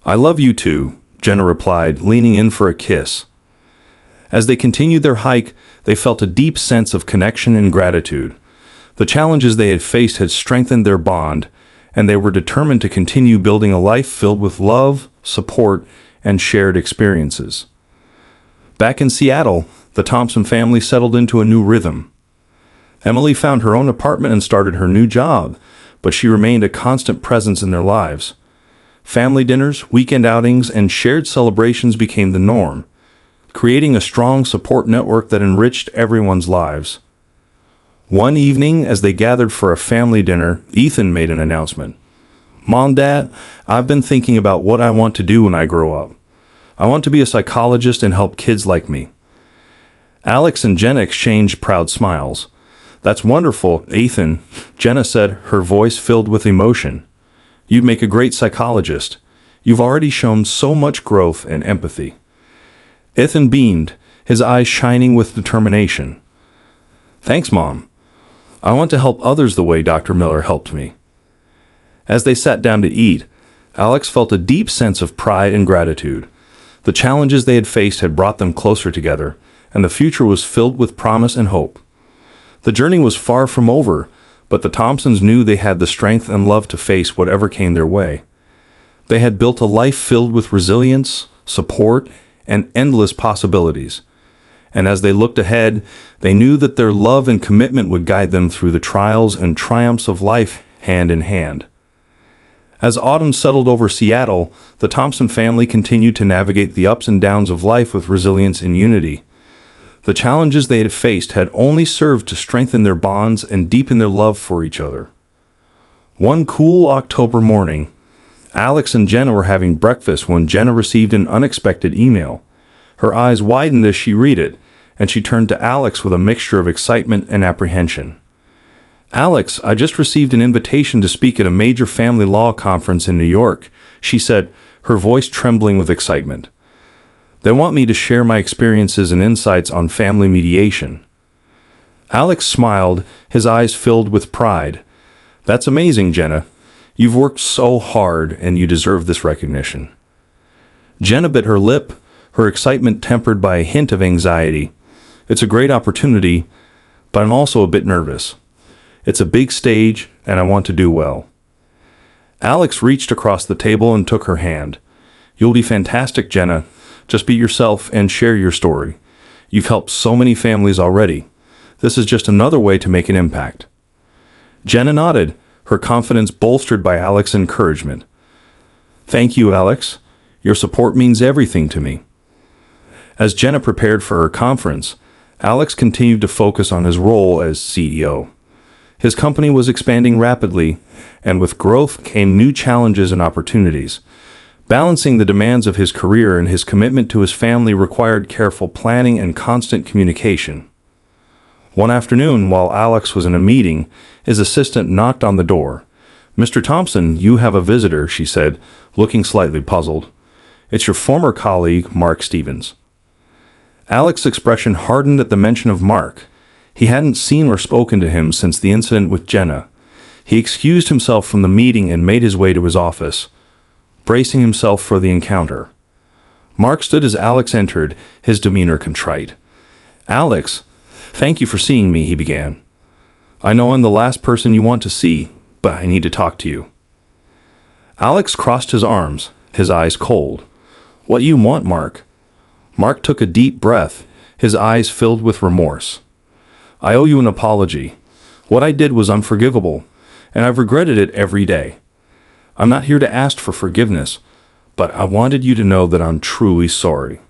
"I love you too," Jenna replied, leaning in for a kiss. As they continued their hike, they felt a deep sense of connection and gratitude. The challenges they had faced had strengthened their bond, and they were determined to continue building a life filled with love, support, and shared experiences. Back in Seattle, the Thompson family settled into a new rhythm. Emily found her own apartment and started her new job, but she remained a constant presence in their lives. Family dinners, weekend outings, and shared celebrations became the norm, creating a strong support network that enriched everyone's lives. One evening, as they gathered for a family dinner, Ethan made an announcement. "Mom, Dad, I've been thinking about what I want to do when I grow up. I want to be a psychologist and help kids like me." Alex and Jenna exchanged proud smiles. "That's wonderful, Ethan," Jenna said, her voice filled with emotion. "You'd make a great psychologist. You've already shown so much growth and empathy." Ethan beamed, his eyes shining with determination. "Thanks, Mom. I want to help others the way Dr. Miller helped me." As they sat down to eat, Alex felt a deep sense of pride and gratitude. The challenges they had faced had brought them closer together, and the future was filled with promise and hope. The journey was far from over, but the Thompsons knew they had the strength and love to face whatever came their way. They had built a life filled with resilience, support, and endless possibilities. And as they looked ahead, they knew that their love and commitment would guide them through the trials and triumphs of life hand in hand. As autumn settled over Seattle, the Thompson family continued to navigate the ups and downs of life with resilience and unity. The challenges they had faced had only served to strengthen their bonds and deepen their love for each other. One cool October morning, Alex and Jenna were having breakfast when Jenna received an unexpected email. Her eyes widened as she read it, and she turned to Alex with a mixture of excitement and apprehension. "Alex, I just received an invitation to speak at a major family law conference in New York," she said, her voice trembling with excitement. "They want me to share my experiences and insights on family mediation." Alex smiled, his eyes filled with pride. "That's amazing, Jenna. You've worked so hard, and you deserve this recognition." Jenna bit her lip, her excitement tempered by a hint of anxiety. "It's a great opportunity, but I'm also a bit nervous. It's a big stage, and I want to do well." Alex reached across the table and took her hand. "You'll be fantastic, Jenna. Just be yourself and share your story. You've helped so many families already. This is just another way to make an impact." Jenna nodded, her confidence bolstered by Alex's encouragement. "Thank you, Alex. Your support means everything to me." As Jenna prepared for her conference, Alex continued to focus on his role as CEO. His company was expanding rapidly, and with growth came new challenges and opportunities. Balancing the demands of his career and his commitment to his family required careful planning and constant communication. One afternoon, while Alex was in a meeting, his assistant knocked on the door. "Mr. Thompson, you have a visitor," she said, looking slightly puzzled. "It's your former colleague, Mark Stevens." Alex's expression hardened at the mention of Mark. He hadn't seen or spoken to him since the incident with Jenna. He excused himself from the meeting and made his way to his office, bracing himself for the encounter. Mark stood as Alex entered, his demeanor contrite. "Alex, thank you for seeing me," he began. "I know I'm the last person you want to see, but I need to talk to you." Alex crossed his arms, his eyes cold. "What you want, Mark?" Mark took a deep breath, his eyes filled with remorse. "I owe you an apology. What I did was unforgivable, and I've regretted it every day. I'm not here to ask for forgiveness, but I wanted you to know that I'm truly sorry."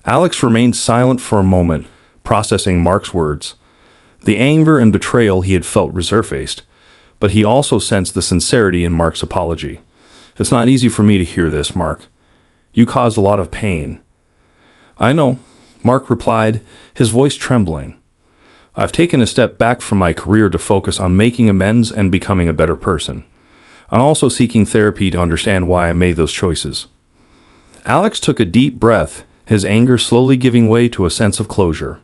Alex remained silent for a moment, processing Mark's words. The anger and betrayal he had felt resurfaced, but he also sensed the sincerity in Mark's apology. "It's not easy for me to hear this, Mark. You caused a lot of pain." "I know," Mark replied, his voice trembling. "I've taken a step back from my career to focus on making amends and becoming a better person. I'm also seeking therapy to understand why I made those choices." Alex took a deep breath, his anger slowly giving way to a sense of closure.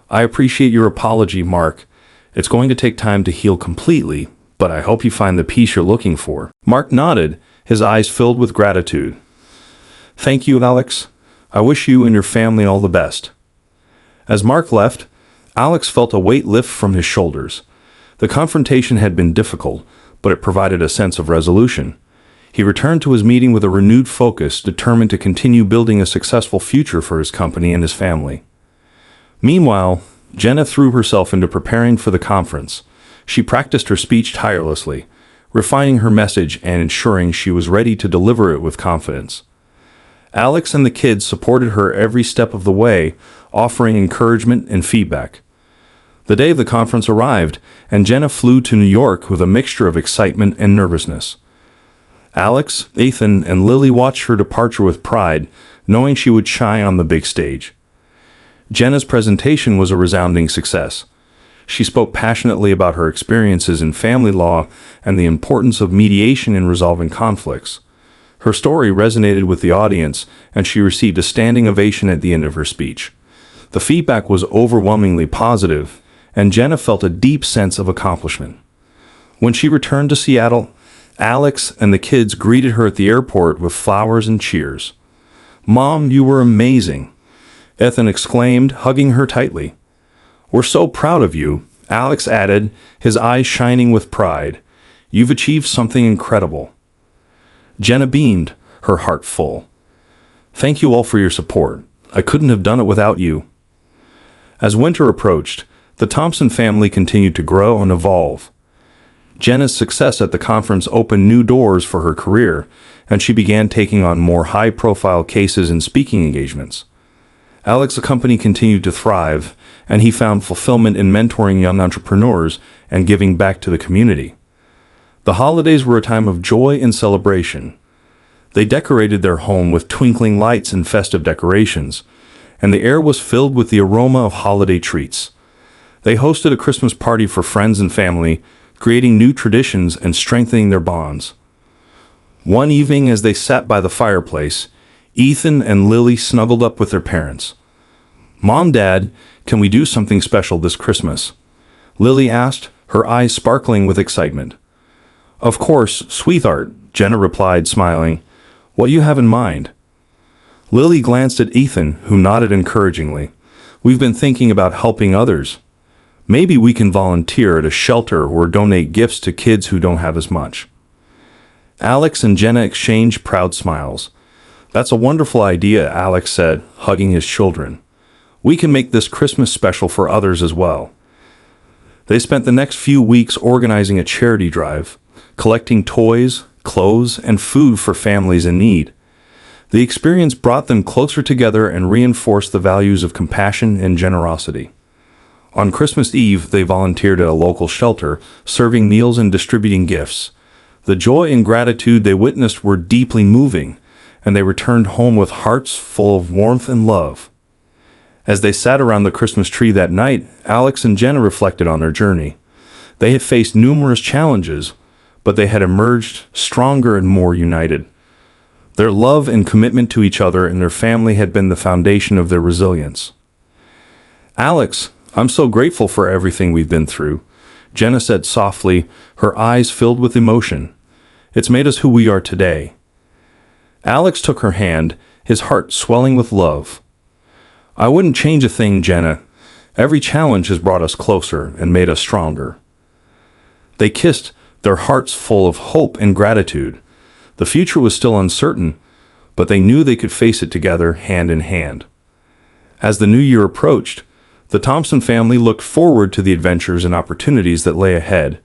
"I appreciate your apology, Mark. It's going to take time to heal completely, but I hope you find the peace you're looking for." Mark nodded, his eyes filled with gratitude. "Thank you, Alex. I wish you and your family all the best." As Mark left, Alex felt a weight lift from his shoulders. The confrontation had been difficult, but it provided a sense of resolution. He returned to his meeting with a renewed focus, determined to continue building a successful future for his company and his family. Meanwhile, Jenna threw herself into preparing for the conference. She practiced her speech tirelessly, refining her message and ensuring she was ready to deliver it with confidence. Alex and the kids supported her every step of the way, offering encouragement and feedback. The day of the conference arrived, and Jenna flew to New York with a mixture of excitement and nervousness. Alex, Ethan, and Lily watched her departure with pride, knowing she would shine on the big stage. Jenna's presentation was a resounding success. She spoke passionately about her experiences in family law and the importance of mediation in resolving conflicts. Her story resonated with the audience, and she received a standing ovation at the end of her speech. The feedback was overwhelmingly positive, and Jenna felt a deep sense of accomplishment. When she returned to Seattle, Alex and the kids greeted her at the airport with flowers and cheers. "Mom, you were amazing," Ethan exclaimed, hugging her tightly. "We're so proud of you," Alex added, his eyes shining with pride. "You've achieved something incredible." Jenna beamed, her heart full. "Thank you all for your support. I couldn't have done it without you." As winter approached, the Thompson family continued to grow and evolve. Jenna's success at the conference opened new doors for her career, and she began taking on more high-profile cases and speaking engagements. Alex's company continued to thrive, and he found fulfillment in mentoring young entrepreneurs and giving back to the community. The holidays were a time of joy and celebration. They decorated their home with twinkling lights and festive decorations, and the air was filled with the aroma of holiday treats. They hosted a Christmas party for friends and family, creating new traditions and strengthening their bonds. One evening, as they sat by the fireplace, Ethan and Lily snuggled up with their parents. "Mom, Dad, can we do something special this Christmas?" Lily asked, her eyes sparkling with excitement. "Of course, sweetheart," Jenna replied, smiling. "What you have in mind?" Lily glanced at Ethan, who nodded encouragingly. "We've been thinking about helping others. Maybe we can volunteer at a shelter or donate gifts to kids who don't have as much." Alex and Jenna exchanged proud smiles. "That's a wonderful idea," Alex said, hugging his children. "We can make this Christmas special for others as well." They spent the next few weeks organizing a charity drive, collecting toys, clothes, and food for families in need. The experience brought them closer together and reinforced the values of compassion and generosity. On Christmas Eve, they volunteered at a local shelter, serving meals and distributing gifts. The joy and gratitude they witnessed were deeply moving, and they returned home with hearts full of warmth and love. As they sat around the Christmas tree that night, Alex and Jenna reflected on their journey. They had faced numerous challenges, but they had emerged stronger and more united. Their love and commitment to each other and their family had been the foundation of their resilience. "Alex, I'm so grateful for everything we've been through," Jenna said softly, her eyes filled with emotion. "It's made us who we are today." Alex took her hand, his heart swelling with love. "I wouldn't change a thing, Jenna. Every challenge has brought us closer and made us stronger." They kissed, their hearts full of hope and gratitude. The future was still uncertain, but they knew they could face it together, hand in hand. As the new year approached, the Thompson family looked forward to the adventures and opportunities that lay ahead.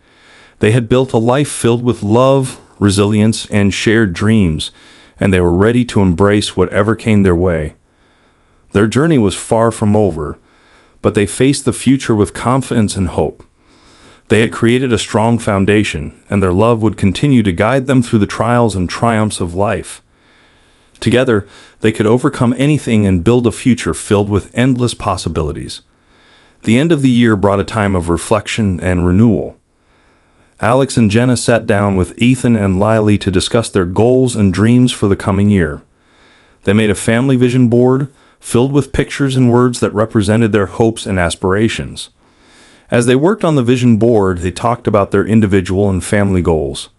They had built a life filled with love, resilience, and shared dreams, and they were ready to embrace whatever came their way. Their journey was far from over, but they faced the future with confidence and hope. They had created a strong foundation, and their love would continue to guide them through the trials and triumphs of life. Together, they could overcome anything and build a future filled with endless possibilities. The end of the year brought a time of reflection and renewal. Alex and Jenna sat down with Ethan and Lily to discuss their goals and dreams for the coming year. They made a family vision board filled with pictures and words that represented their hopes and aspirations. As they worked on the vision board, they talked about their individual and family goals.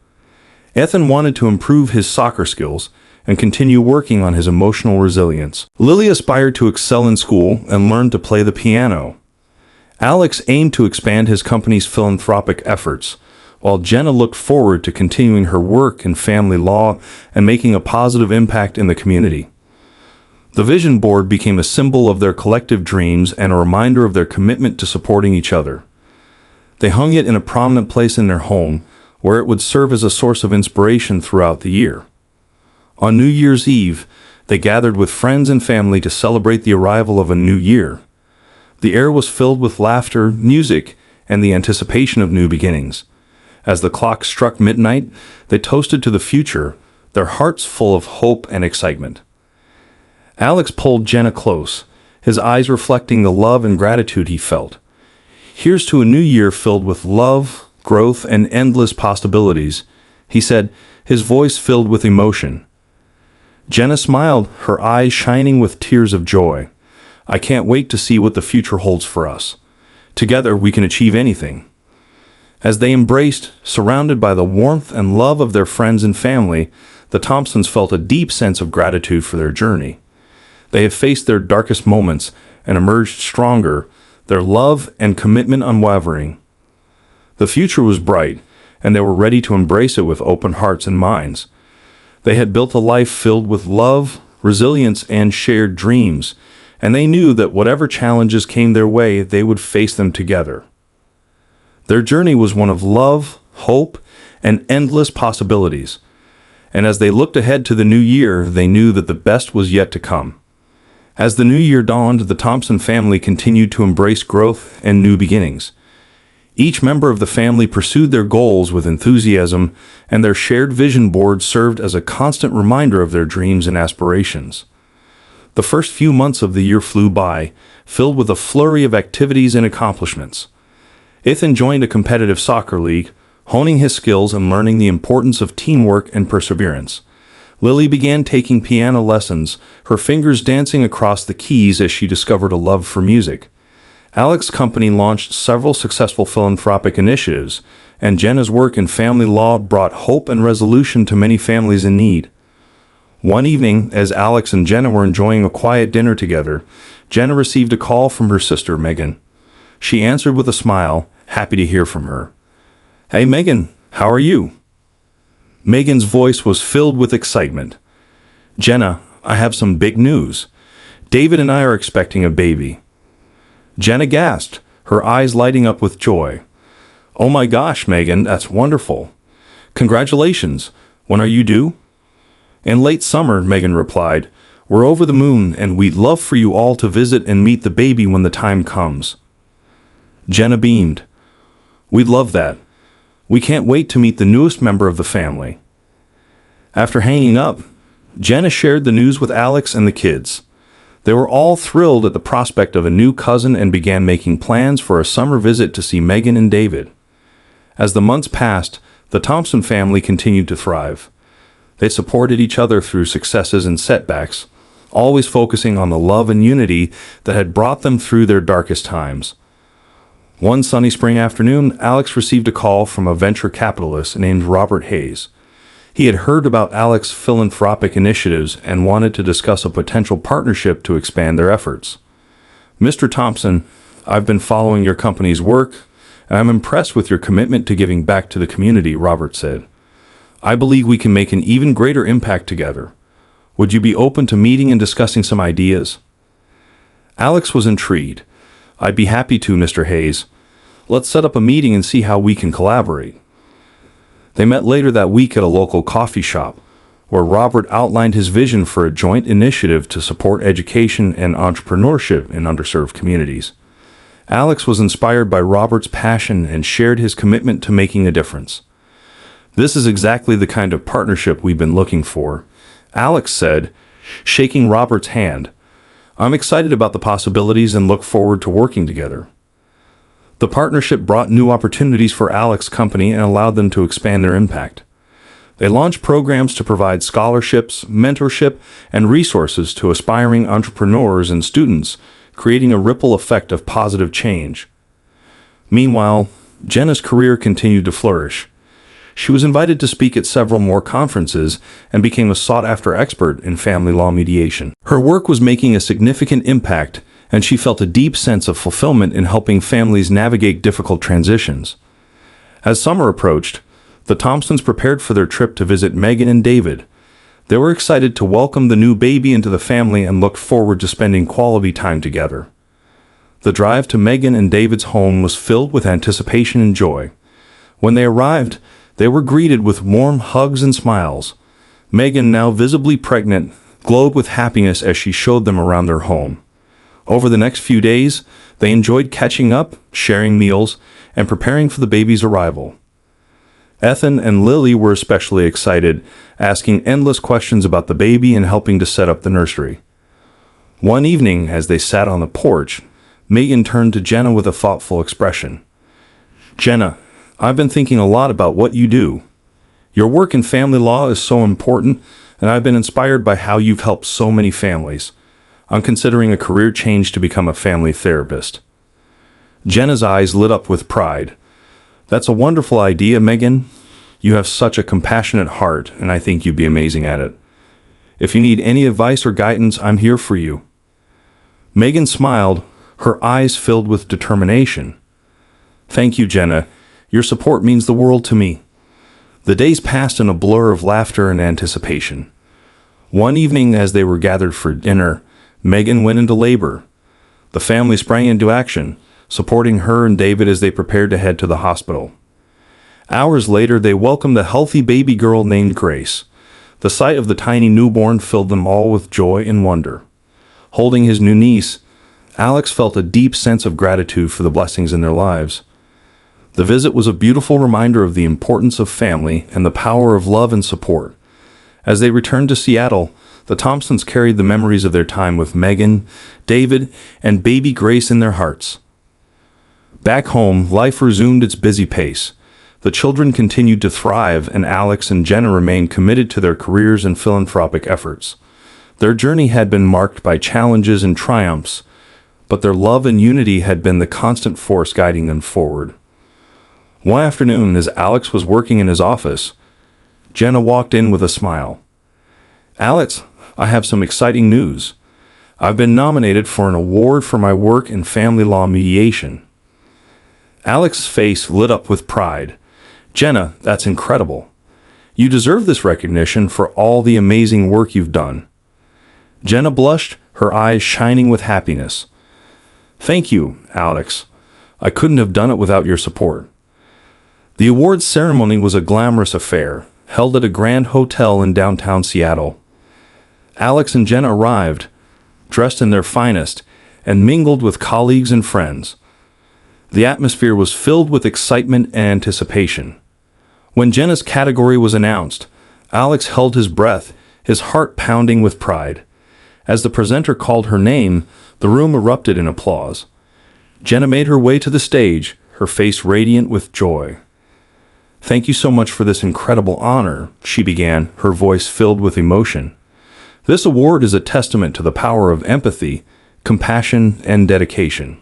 Ethan wanted to improve his soccer skills and continue working on his emotional resilience. Lily aspired to excel in school and learn to play the piano. Alex aimed to expand his company's philanthropic efforts, while Jenna looked forward to continuing her work in family law and making a positive impact in the community. The vision board became a symbol of their collective dreams and a reminder of their commitment to supporting each other. They hung it in a prominent place in their home, where it would serve as a source of inspiration throughout the year. On New Year's Eve, they gathered with friends and family to celebrate the arrival of a new year. The air was filled with laughter, music, and the anticipation of new beginnings. As the clock struck midnight, they toasted to the future, their hearts full of hope and excitement. Alex pulled Jenna close, his eyes reflecting the love and gratitude he felt. "Here's to a new year filled with love, growth, and endless possibilities," he said, his voice filled with emotion. Jenna smiled, her eyes shining with tears of joy. "I can't wait to see what the future holds for us. Together we can achieve anything." As they embraced, surrounded by the warmth and love of their friends and family, the Thompsons felt a deep sense of gratitude for their journey. They had faced their darkest moments and emerged stronger, their love and commitment unwavering. The future was bright, and they were ready to embrace it with open hearts and minds. They had built a life filled with love, resilience, and shared dreams, and they knew that whatever challenges came their way, they would face them together. Their journey was one of love, hope, and endless possibilities. And as they looked ahead to the new year, they knew that the best was yet to come. As the new year dawned, the Thompson family continued to embrace growth and new beginnings. Each member of the family pursued their goals with enthusiasm, and their shared vision board served as a constant reminder of their dreams and aspirations. The first few months of the year flew by, filled with a flurry of activities and accomplishments. Ethan joined a competitive soccer league, honing his skills and learning the importance of teamwork and perseverance. Lily began taking piano lessons, her fingers dancing across the keys as she discovered a love for music. Alex's company launched several successful philanthropic initiatives, and Jenna's work in family law brought hope and resolution to many families in need. One evening, as Alex and Jenna were enjoying a quiet dinner together, Jenna received a call from her sister, Megan. She answered with a smile, happy to hear from her. "Hey, Megan, how are you?" Megan's voice was filled with excitement. "Jenna, I have some big news. David and I are expecting a baby." Jenna gasped, her eyes lighting up with joy. "Oh my gosh, Megan, that's wonderful. Congratulations. When are you due?" "In late summer," Megan replied. "We're over the moon, and we'd love for you all to visit and meet the baby when the time comes." Jenna beamed. "We'd love that. We can't wait to meet the newest member of the family." After hanging up, Jenna shared the news with Alex and the kids. They were all thrilled at the prospect of a new cousin and began making plans for a summer visit to see Megan and David. As the months passed, the Thompson family continued to thrive. They supported each other through successes and setbacks, always focusing on the love and unity that had brought them through their darkest times. One sunny spring afternoon, Alex received a call from a venture capitalist named Robert Hayes. He had heard about Alex's philanthropic initiatives and wanted to discuss a potential partnership to expand their efforts. "Mr. Thompson, I've been following your company's work, and I'm impressed with your commitment to giving back to the community," Robert said. "I believe we can make an even greater impact together. Would you be open to meeting and discussing some ideas?" Alex was intrigued. "I'd be happy to, Mr. Hayes. Let's set up a meeting and see how we can collaborate." They met later that week at a local coffee shop, where Robert outlined his vision for a joint initiative to support education and entrepreneurship in underserved communities. Alex was inspired by Robert's passion and shared his commitment to making a difference. "This is exactly the kind of partnership we've been looking for," Alex said, shaking Robert's hand. "I'm excited about the possibilities and look forward to working together." The partnership brought new opportunities for Alex's company and allowed them to expand their impact. They launched programs to provide scholarships, mentorship, and resources to aspiring entrepreneurs and students, creating a ripple effect of positive change. Meanwhile, Jenna's career continued to flourish. She was invited to speak at several more conferences and became a sought-after expert in family law mediation. Her work was making a significant impact, and she felt a deep sense of fulfillment in helping families navigate difficult transitions. As summer approached, the Thompsons prepared for their trip to visit Megan and David. They were excited to welcome the new baby into the family and looked forward to spending quality time together. The drive to Megan and David's home was filled with anticipation and joy. When they arrived, they were greeted with warm hugs and smiles. Megan, now visibly pregnant, glowed with happiness as she showed them around their home. Over the next few days, they enjoyed catching up, sharing meals, and preparing for the baby's arrival. Ethan and Lily were especially excited, asking endless questions about the baby and helping to set up the nursery. One evening, as they sat on the porch, Megan turned to Jenna with a thoughtful expression. "Jenna, I've been thinking a lot about what you do. Your work in family law is so important, and I've been inspired by how you've helped so many families. I'm considering a career change to become a family therapist." Jenna's eyes lit up with pride. "That's a wonderful idea, Megan. You have such a compassionate heart, and I think you'd be amazing at it. If you need any advice or guidance, I'm here for you." Megan smiled, her eyes filled with determination. "Thank you, Jenna. Your support means the world to me." The days passed in a blur of laughter and anticipation. One evening, as they were gathered for dinner, Megan went into labor. The family sprang into action, supporting her and David as they prepared to head to the hospital. Hours later, they welcomed a healthy baby girl named Grace. The sight of the tiny newborn filled them all with joy and wonder. Holding his new niece, Alex felt a deep sense of gratitude for the blessings in their lives. The visit was a beautiful reminder of the importance of family and the power of love and support. As they returned to Seattle, the Thompsons carried the memories of their time with Megan, David, and baby Grace in their hearts. Back home, life resumed its busy pace. The children continued to thrive, and Alex and Jenna remained committed to their careers and philanthropic efforts. Their journey had been marked by challenges and triumphs, but their love and unity had been the constant force guiding them forward. One afternoon, as Alex was working in his office, Jenna walked in with a smile. "Alex, I have some exciting news. I've been nominated for an award for my work in family law mediation." Alex's face lit up with pride. "Jenna, that's incredible. You deserve this recognition for all the amazing work you've done." Jenna blushed, her eyes shining with happiness. "Thank you, Alex. I couldn't have done it without your support." The awards ceremony was a glamorous affair, held at a grand hotel in downtown Seattle. Alex and Jenna arrived, dressed in their finest, and mingled with colleagues and friends. The atmosphere was filled with excitement and anticipation. When Jenna's category was announced, Alex held his breath, his heart pounding with pride. As the presenter called her name, the room erupted in applause. Jenna made her way to the stage, her face radiant with joy. "Thank you so much for this incredible honor," she began, her voice filled with emotion. "This award is a testament to the power of empathy, compassion, and dedication.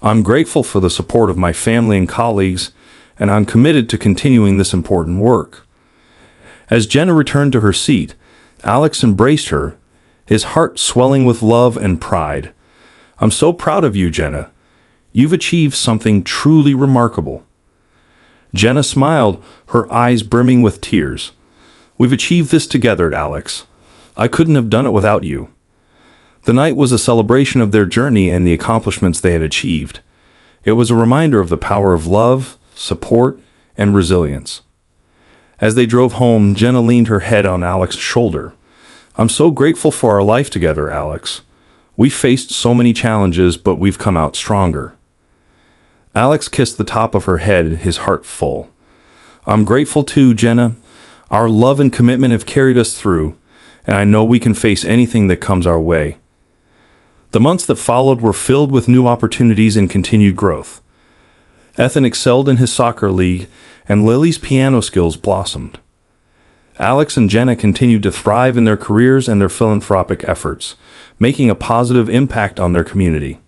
I'm grateful for the support of my family and colleagues, and I'm committed to continuing this important work." As Jenna returned to her seat, Alex embraced her, his heart swelling with love and pride. "I'm so proud of you, Jenna. You've achieved something truly remarkable." Jenna smiled, her eyes brimming with tears. "We've achieved this together, Alex. I couldn't have done it without you." The night was a celebration of their journey and the accomplishments they had achieved. It was a reminder of the power of love, support, and resilience. As they drove home, Jenna leaned her head on Alex's shoulder. "I'm so grateful for our life together, Alex. We faced so many challenges, but we've come out stronger." Alex kissed the top of her head, his heart full. "I'm grateful too, Jenna. Our love and commitment have carried us through, and I know we can face anything that comes our way." The months that followed were filled with new opportunities and continued growth. Ethan excelled in his soccer league, and Lily's piano skills blossomed. Alex and Jenna continued to thrive in their careers and their philanthropic efforts, making a positive impact on their community.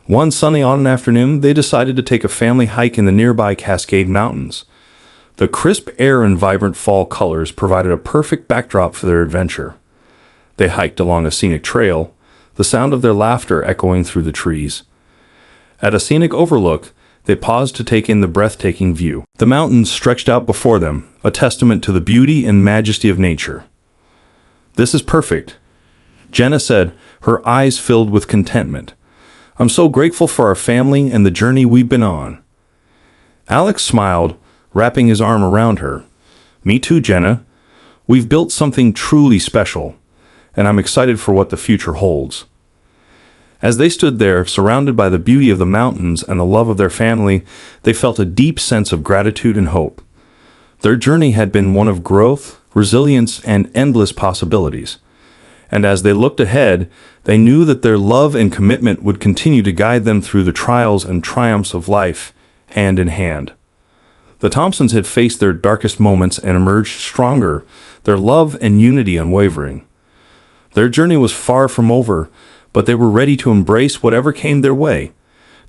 One sunny autumn afternoon, they decided to take a family hike in the nearby Cascade Mountains. The crisp air and vibrant fall colors provided a perfect backdrop for their adventure. They hiked along a scenic trail, the sound of their laughter echoing through the trees. At a scenic overlook, they paused to take in the breathtaking view. The mountains stretched out before them, a testament to the beauty and majesty of nature. "This is perfect," Jenna said, her eyes filled with contentment. "I'm so grateful for our family and the journey we've been on." Alex smiled, wrapping his arm around her. "Me too, Jenna. We've built something truly special, and I'm excited for what the future holds." As they stood there, surrounded by the beauty of the mountains and the love of their family, they felt a deep sense of gratitude and hope. Their journey had been one of growth, resilience, and endless possibilities. And as they looked ahead, they knew that their love and commitment would continue to guide them through the trials and triumphs of life, hand in hand. The Thompsons had faced their darkest moments and emerged stronger, their love and unity unwavering. Their journey was far from over, but they were ready to embrace whatever came their way.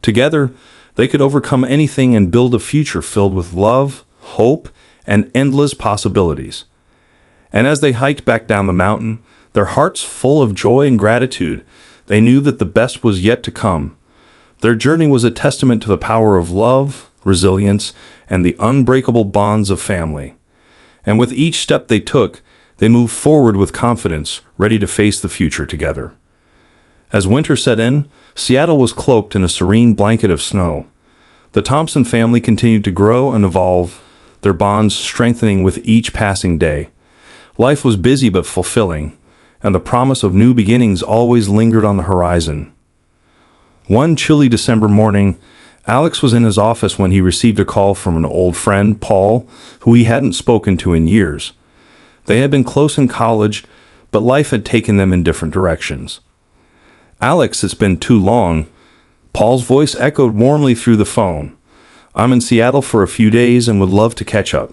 Together, they could overcome anything and build a future filled with love, hope, and endless possibilities. And as they hiked back down the mountain, their hearts full of joy and gratitude, they knew that the best was yet to come. Their journey was a testament to the power of love, resilience, and the unbreakable bonds of family. And with each step they took, they moved forward with confidence, ready to face the future together. As winter set in, Seattle was cloaked in a serene blanket of snow. The Thompson family continued to grow and evolve, their bonds strengthening with each passing day. Life was busy but fulfilling, and the promise of new beginnings always lingered on the horizon. One chilly December morning, Alex was in his office when he received a call from an old friend, Paul, who he hadn't spoken to in years. They had been close in college, but life had taken them in different directions. "Alex, it's been too long." Paul's voice echoed warmly through the phone. "I'm in Seattle for a few days and would love to catch up.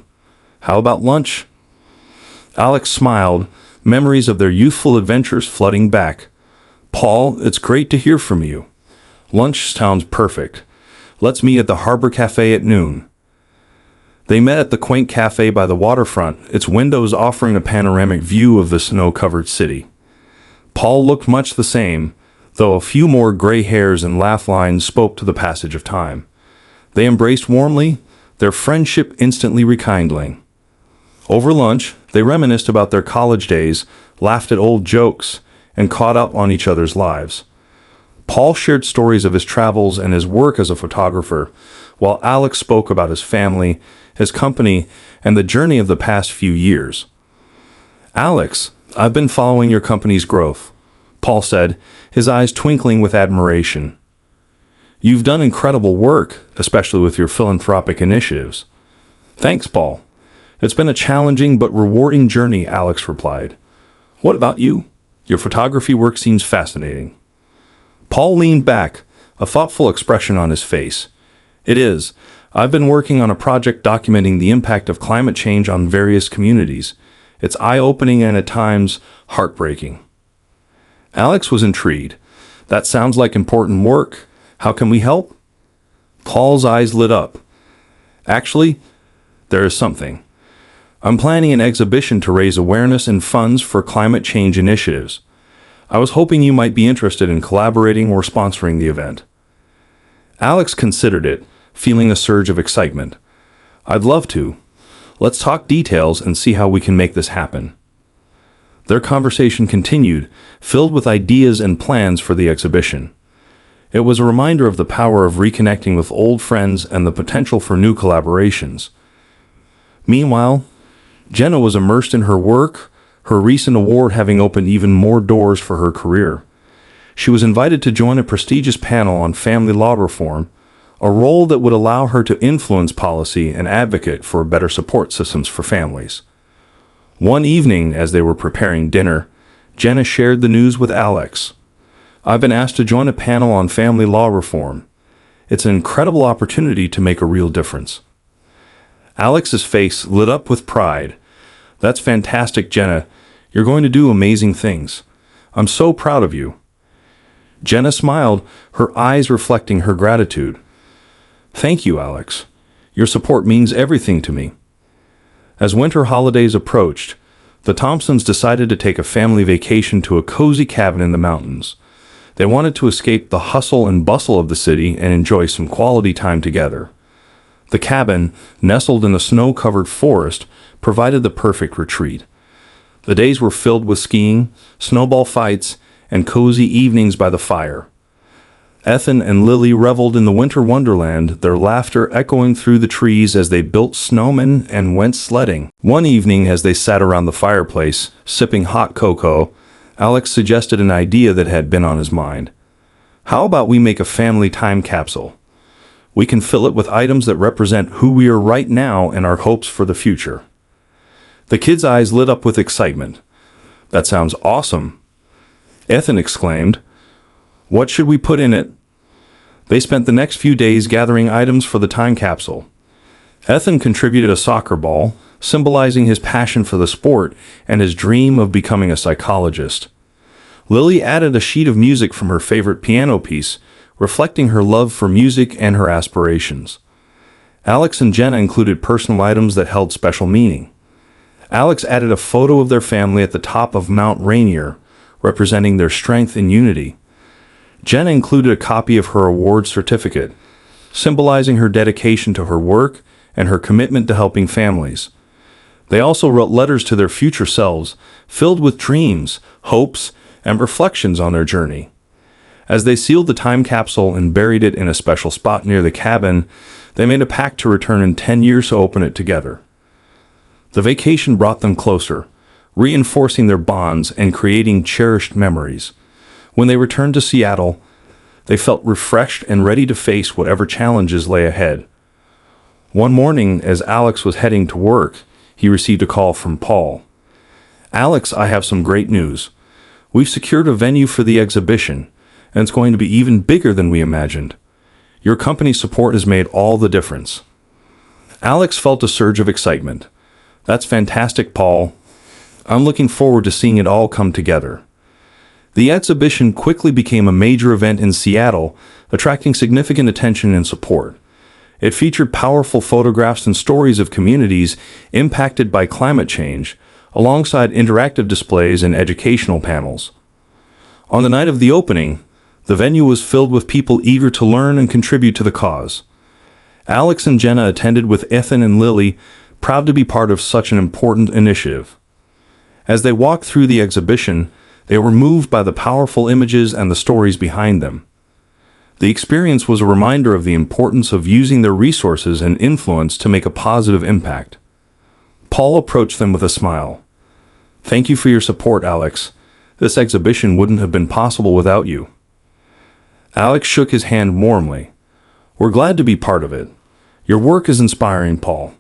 How about lunch?" Alex smiled, memories of their youthful adventures flooding back. "Paul, it's great to hear from you. Lunch sounds perfect. Let's meet at the Harbor Cafe at noon." They met at the quaint cafe by the waterfront, its windows offering a panoramic view of the snow-covered city. Paul looked much the same, though a few more gray hairs and laugh lines spoke to the passage of time. They embraced warmly, their friendship instantly rekindling. Over lunch, they reminisced about their college days, laughed at old jokes, and caught up on each other's lives. Paul shared stories of his travels and his work as a photographer, while Alex spoke about his family, his company, and the journey of the past few years. "Alex, I've been following your company's growth," Paul said, his eyes twinkling with admiration. "You've done incredible work, especially with your philanthropic initiatives." "Thanks, Paul. It's been a challenging but rewarding journey," Alex replied. "What about you? Your photography work seems fascinating." Paul leaned back, a thoughtful expression on his face. "It is. I've been working on a project documenting the impact of climate change on various communities. It's eye-opening and at times heartbreaking." Alex was intrigued. "That sounds like important work. How can we help?" Paul's eyes lit up. "Actually, there is something. I'm planning an exhibition to raise awareness and funds for climate change initiatives. I was hoping you might be interested in collaborating or sponsoring the event." Alex considered it, feeling a surge of excitement. "I'd love to. Let's talk details and see how we can make this happen." Their conversation continued, filled with ideas and plans for the exhibition. It was a reminder of the power of reconnecting with old friends and the potential for new collaborations. Meanwhile, Jenna was immersed in her work, her recent award having opened even more doors for her career. She was invited to join a prestigious panel on family law reform, a role that would allow her to influence policy and advocate for better support systems for families. One evening, as they were preparing dinner, Jenna shared the news with Alex. "I've been asked to join a panel on family law reform. It's an incredible opportunity to make a real difference." Alex's face lit up with pride. "That's fantastic, Jenna. You're going to do amazing things. I'm so proud of you." Jenna smiled, her eyes reflecting her gratitude. "Thank you, Alex. Your support means everything to me." As winter holidays approached, the Thompsons decided to take a family vacation to a cozy cabin in the mountains. They wanted to escape the hustle and bustle of the city and enjoy some quality time together. The cabin, nestled in a snow-covered forest, provided the perfect retreat. The days were filled with skiing, snowball fights, and cozy evenings by the fire. Ethan and Lily reveled in the winter wonderland, their laughter echoing through the trees as they built snowmen and went sledding. One evening, as they sat around the fireplace, sipping hot cocoa, Alex suggested an idea that had been on his mind. "How about we make a family time capsule? We can fill it with items that represent who we are right now and our hopes for the future." The kids' eyes lit up with excitement. "That sounds awesome!" Ethan exclaimed. "What should we put in it?" They spent the next few days gathering items for the time capsule. Ethan contributed a soccer ball, symbolizing his passion for the sport and his dream of becoming a psychologist. Lily added a sheet of music from her favorite piano piece, reflecting her love for music and her aspirations. Alex and Jenna included personal items that held special meaning. Alex added a photo of their family at the top of Mount Rainier, representing their strength and unity. Jenna included a copy of her award certificate, symbolizing her dedication to her work and her commitment to helping families. They also wrote letters to their future selves, filled with dreams, hopes, and reflections on their journey. As they sealed the time capsule and buried it in a special spot near the cabin, they made a pact to return in 10 years to open it together. The vacation brought them closer, reinforcing their bonds and creating cherished memories. When they returned to Seattle, they felt refreshed and ready to face whatever challenges lay ahead. One morning, as Alex was heading to work, he received a call from Paul. "Alex, I have some great news. We've secured a venue for the exhibition, and it's going to be even bigger than we imagined. Your company's support has made all the difference." Alex felt a surge of excitement. "That's fantastic, Paul. I'm looking forward to seeing it all come together." The exhibition quickly became a major event in Seattle, attracting significant attention and support. It featured powerful photographs and stories of communities impacted by climate change, alongside interactive displays and educational panels. On the night of the opening, the venue was filled with people eager to learn and contribute to the cause. Alex and Jenna attended with Ethan and Lily, proud to be part of such an important initiative. As they walked through the exhibition, they were moved by the powerful images and the stories behind them. The experience was a reminder of the importance of using their resources and influence to make a positive impact. Paul approached them with a smile. "Thank you for your support, Alex. This exhibition wouldn't have been possible without you." Alex shook his hand warmly. "We're glad to be part of it. Your work is inspiring, Paul."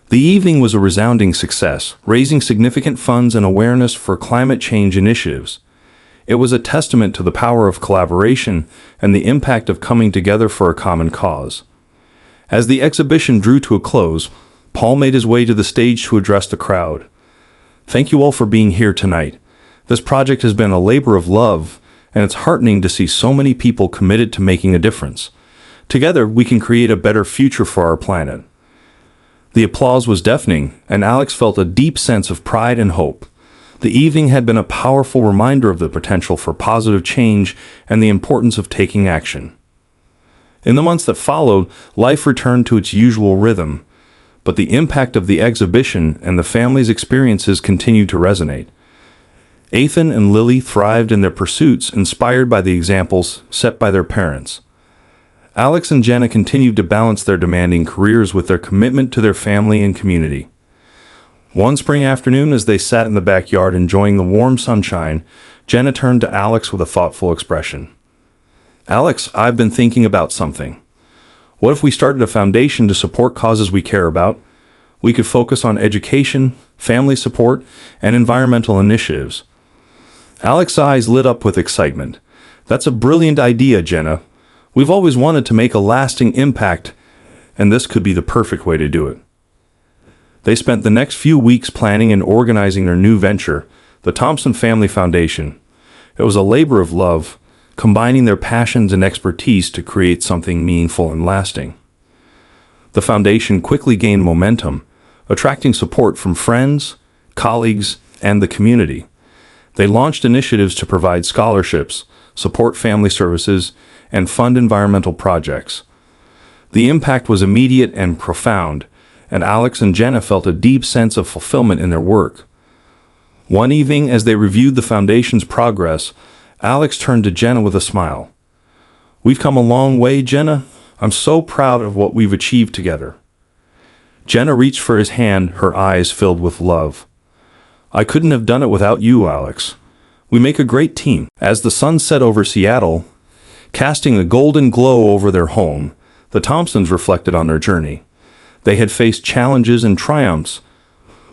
The evening was a resounding success, raising significant funds and awareness for climate change initiatives. It was a testament to the power of collaboration and the impact of coming together for a common cause. As the exhibition drew to a close, Paul made his way to the stage to address the crowd. "Thank you all for being here tonight. This project has been a labor of love, and it's heartening to see so many people committed to making a difference. Together, we can create a better future for our planet." The applause was deafening, and Alex felt a deep sense of pride and hope. The evening had been a powerful reminder of the potential for positive change and the importance of taking action. In the months that followed, life returned to its usual rhythm, but the impact of the exhibition and the family's experiences continued to resonate. Ethan and Lily thrived in their pursuits, inspired by the examples set by their parents. Alex and Jenna continued to balance their demanding careers with their commitment to their family and community. One spring afternoon, as they sat in the backyard enjoying the warm sunshine, Jenna turned to Alex with a thoughtful expression. "Alex, I've been thinking about something. What if we started a foundation to support causes we care about? We could focus on education, family support, and environmental initiatives." Alex's eyes lit up with excitement. "That's a brilliant idea, Jenna. We've always wanted to make a lasting impact, and this could be the perfect way to do it." They spent the next few weeks planning and organizing their new venture, the Thompson Family Foundation. It was a labor of love, combining their passions and expertise to create something meaningful and lasting. The foundation quickly gained momentum, attracting support from friends, colleagues, and the community. They launched initiatives to provide scholarships, support family services, and fund environmental projects. The impact was immediate and profound, and Alex and Jenna felt a deep sense of fulfillment in their work. One evening, as they reviewed the foundation's progress, Alex turned to Jenna with a smile. "We've come a long way, Jenna. I'm so proud of what we've achieved together." Jenna reached for his hand, her eyes filled with love. "I couldn't have done it without you, Alex. We make a great team." As the sun set over Seattle, casting a golden glow over their home, the Thompsons reflected on their journey. They had faced challenges and triumphs,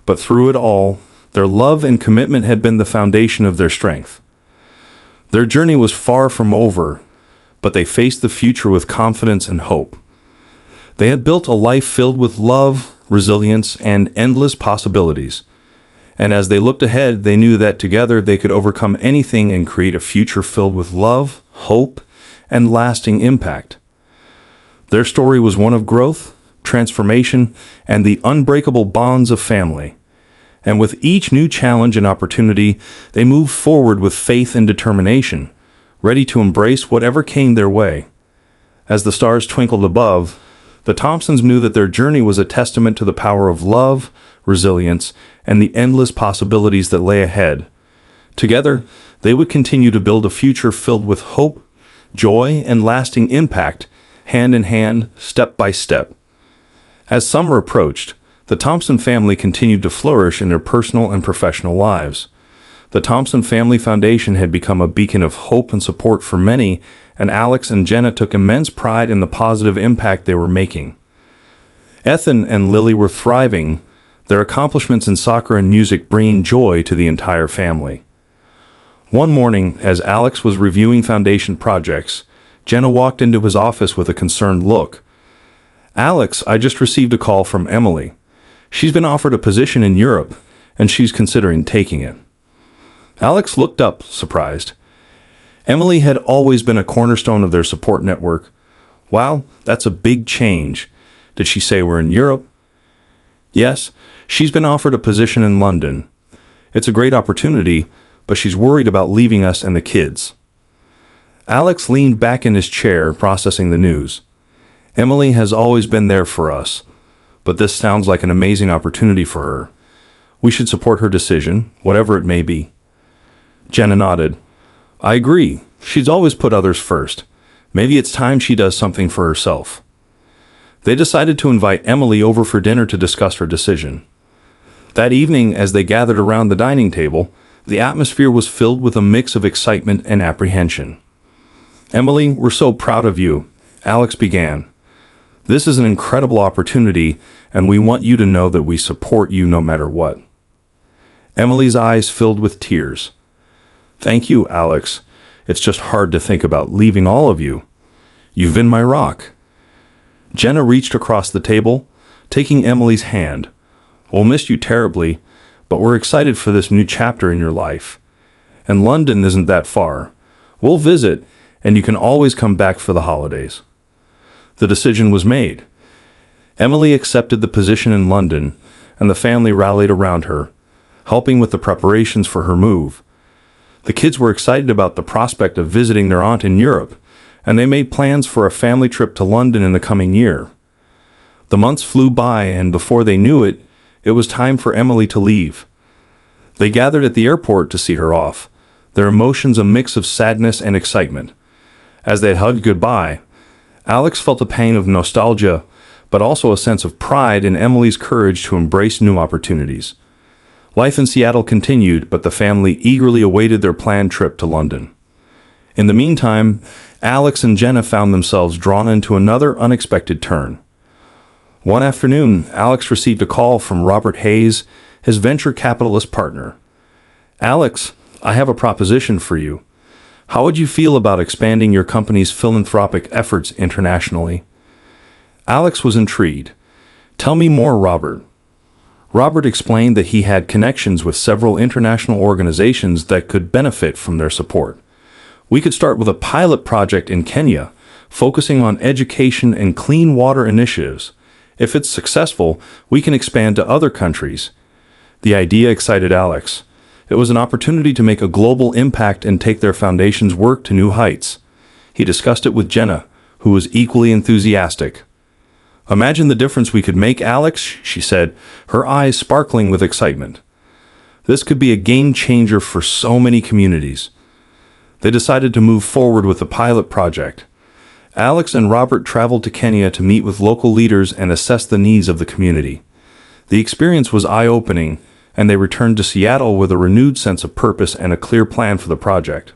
but through it all, their love and commitment had been the foundation of their strength. Their journey was far from over, but they faced the future with confidence and hope. They had built a life filled with love, resilience, and endless possibilities. And as they looked ahead, they knew that together they could overcome anything and create a future filled with love, hope, and lasting impact. Their story was one of growth, transformation, and the unbreakable bonds of family. And with each new challenge and opportunity, they moved forward with faith and determination, ready to embrace whatever came their way. As the stars twinkled above, the Thompsons knew that their journey was a testament to the power of love, resilience, and the endless possibilities that lay ahead. Together, they would continue to build a future filled with hope, joy, and lasting impact, hand in hand, step by step. As summer approached, the Thompson family continued to flourish in their personal and professional lives. The Thompson Family Foundation had become a beacon of hope and support for many, and Alex and Jenna took immense pride in the positive impact they were making. Ethan and Lily were thriving, their accomplishments in soccer and music bringing joy to the entire family. One morning, as Alex was reviewing foundation projects, Jenna walked into his office with a concerned look. "Alex, I just received a call from Emily. She's been offered a position in Europe, and she's considering taking it." Alex looked up, surprised. Emily had always been a cornerstone of their support network. "Wow, that's a big change. Did she say we're in Europe?" "Yes, she's been offered a position in London. It's a great opportunity, but she's worried about leaving us and the kids." Alex leaned back in his chair, processing the news. "Emily has always been there for us, but this sounds like an amazing opportunity for her. We should support her decision, whatever it may be." Jenna nodded. "I agree. She's always put others first. Maybe it's time she does something for herself." They decided to invite Emily over for dinner to discuss her decision. That evening, as they gathered around the dining table, the atmosphere was filled with a mix of excitement and apprehension. "Emily, we're so proud of you," Alex began. "This is an incredible opportunity, and we want you to know that we support you no matter what." Emily's eyes filled with tears. "Thank you, Alex. It's just hard to think about leaving all of you. You've been my rock." Jenna reached across the table, taking Emily's hand. "We'll miss you terribly, but we're excited for this new chapter in your life. And London isn't that far. We'll visit, and you can always come back for the holidays." The decision was made. Emily accepted the position in London, and the family rallied around her, helping with the preparations for her move. The kids were excited about the prospect of visiting their aunt in Europe, and they made plans for a family trip to London in the coming year. The months flew by, and before they knew it, it was time for Emily to leave. They gathered at the airport to see her off, their emotions a mix of sadness and excitement. As they hugged goodbye, Alex felt a pang of nostalgia, but also a sense of pride in Emily's courage to embrace new opportunities. Life in Seattle continued, but the family eagerly awaited their planned trip to London. In the meantime, Alex and Jenna found themselves drawn into another unexpected turn. One afternoon, Alex received a call from Robert Hayes, his venture capitalist partner. "Alex, I have a proposition for you. How would you feel about expanding your company's philanthropic efforts internationally?" Alex was intrigued. "Tell me more, Robert." Robert explained that he had connections with several international organizations that could benefit from their support. "We could start with a pilot project in Kenya, focusing on education and clean water initiatives. If it's successful, we can expand to other countries." The idea excited Alex. It was an opportunity to make a global impact and take their foundation's work to new heights. He discussed it with Jenna, who was equally enthusiastic. "Imagine the difference we could make, Alex," she said, her eyes sparkling with excitement. "This could be a game changer for so many communities." They decided to move forward with the pilot project. Alex and Robert traveled to Kenya to meet with local leaders and assess the needs of the community. The experience was eye-opening, and they returned to Seattle with a renewed sense of purpose and a clear plan for the project.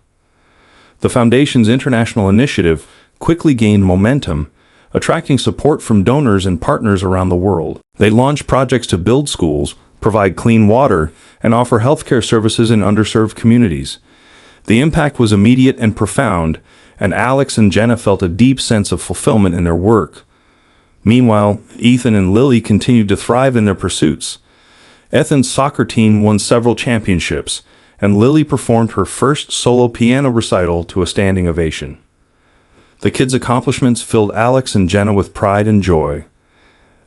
The Foundation's international initiative quickly gained momentum, attracting support from donors and partners around the world. They launched projects to build schools, provide clean water, and offer healthcare services in underserved communities. The impact was immediate and profound, and Alex and Jenna felt a deep sense of fulfillment in their work. Meanwhile, Ethan and Lily continued to thrive in their pursuits. Ethan's soccer team won several championships, and Lily performed her first solo piano recital to a standing ovation. The kids' accomplishments filled Alex and Jenna with pride and joy.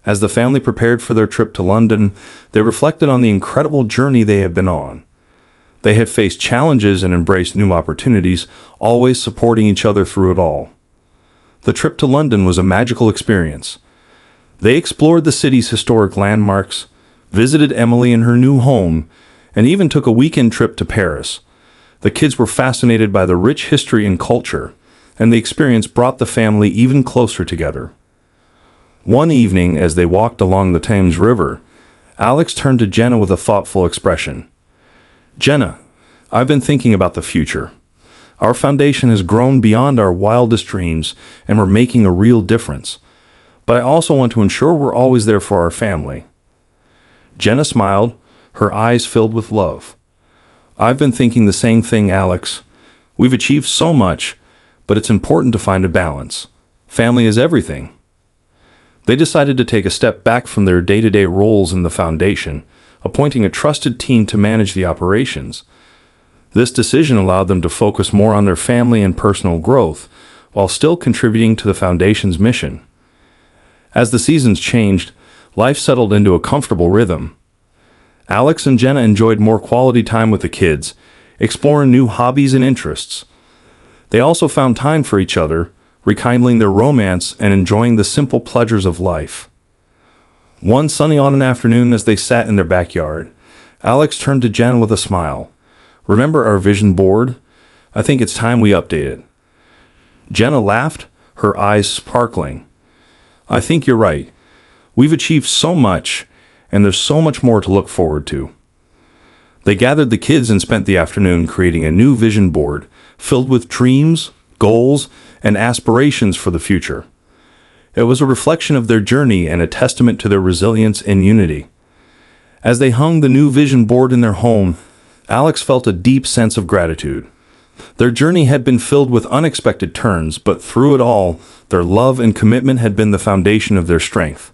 As the family prepared for their trip to London, they reflected on the incredible journey they had been on. They had faced challenges and embraced new opportunities, always supporting each other through it all. The trip to London was a magical experience. They explored the city's historic landmarks, visited Emily in her new home, and even took a weekend trip to Paris. The kids were fascinated by the rich history and culture, and the experience brought the family even closer together. One evening, as they walked along the Thames River, Alex turned to Jenna with a thoughtful expression. "Jenna, I've been thinking about the future. Our foundation has grown beyond our wildest dreams, and we're making a real difference. But I also want to ensure we're always there for our family." Jenna smiled, her eyes filled with love. "I've been thinking the same thing, Alex. We've achieved so much, but it's important to find a balance. Family is everything." They decided to take a step back from their day-to-day roles in the foundation, appointing a trusted team to manage the operations. This decision allowed them to focus more on their family and personal growth, while still contributing to the foundation's mission. As the seasons changed, life settled into a comfortable rhythm. Alex and Jenna enjoyed more quality time with the kids, exploring new hobbies and interests. They also found time for each other, rekindling their romance and enjoying the simple pleasures of life. One sunny autumn afternoon, as they sat in their backyard, Alex turned to Jenna with a smile. "Remember our vision board? I think it's time we update it." Jenna laughed, her eyes sparkling. "I think you're right. We've achieved so much, and there's so much more to look forward to." They gathered the kids and spent the afternoon creating a new vision board, filled with dreams, goals, and aspirations for the future. It was a reflection of their journey and a testament to their resilience and unity. As they hung the new vision board in their home, Alex felt a deep sense of gratitude. Their journey had been filled with unexpected turns, but through it all, their love and commitment had been the foundation of their strength.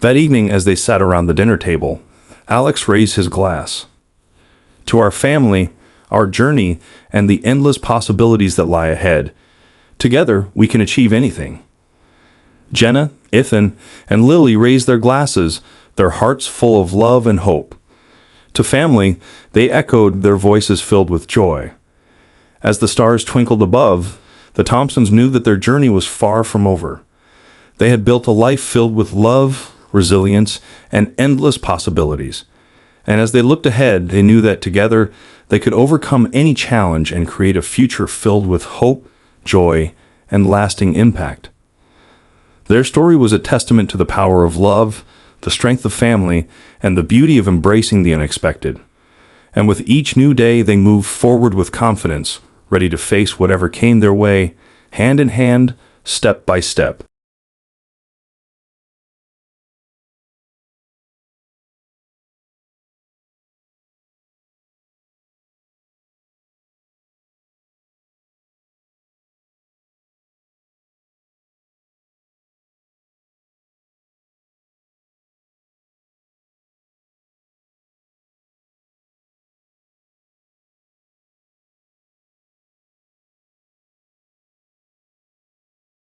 That evening, as they sat around the dinner table, Alex raised his glass. "To our family, our journey, and the endless possibilities that lie ahead. Together, we can achieve anything." Jenna, Ethan and Lily raised their glasses, their hearts full of love and hope. To family, they echoed, their voices filled with joy. As the stars twinkled above, the Thompsons knew that their journey was far from over. They had built a life filled with love, resilience, and endless possibilities. And as they looked ahead, they knew that together they could overcome any challenge and create a future filled with hope, joy, and lasting impact. Their story was a testament to the power of love, the strength of family, and the beauty of embracing the unexpected. And with each new day, they moved forward with confidence, ready to face whatever came their way, hand in hand, step by step.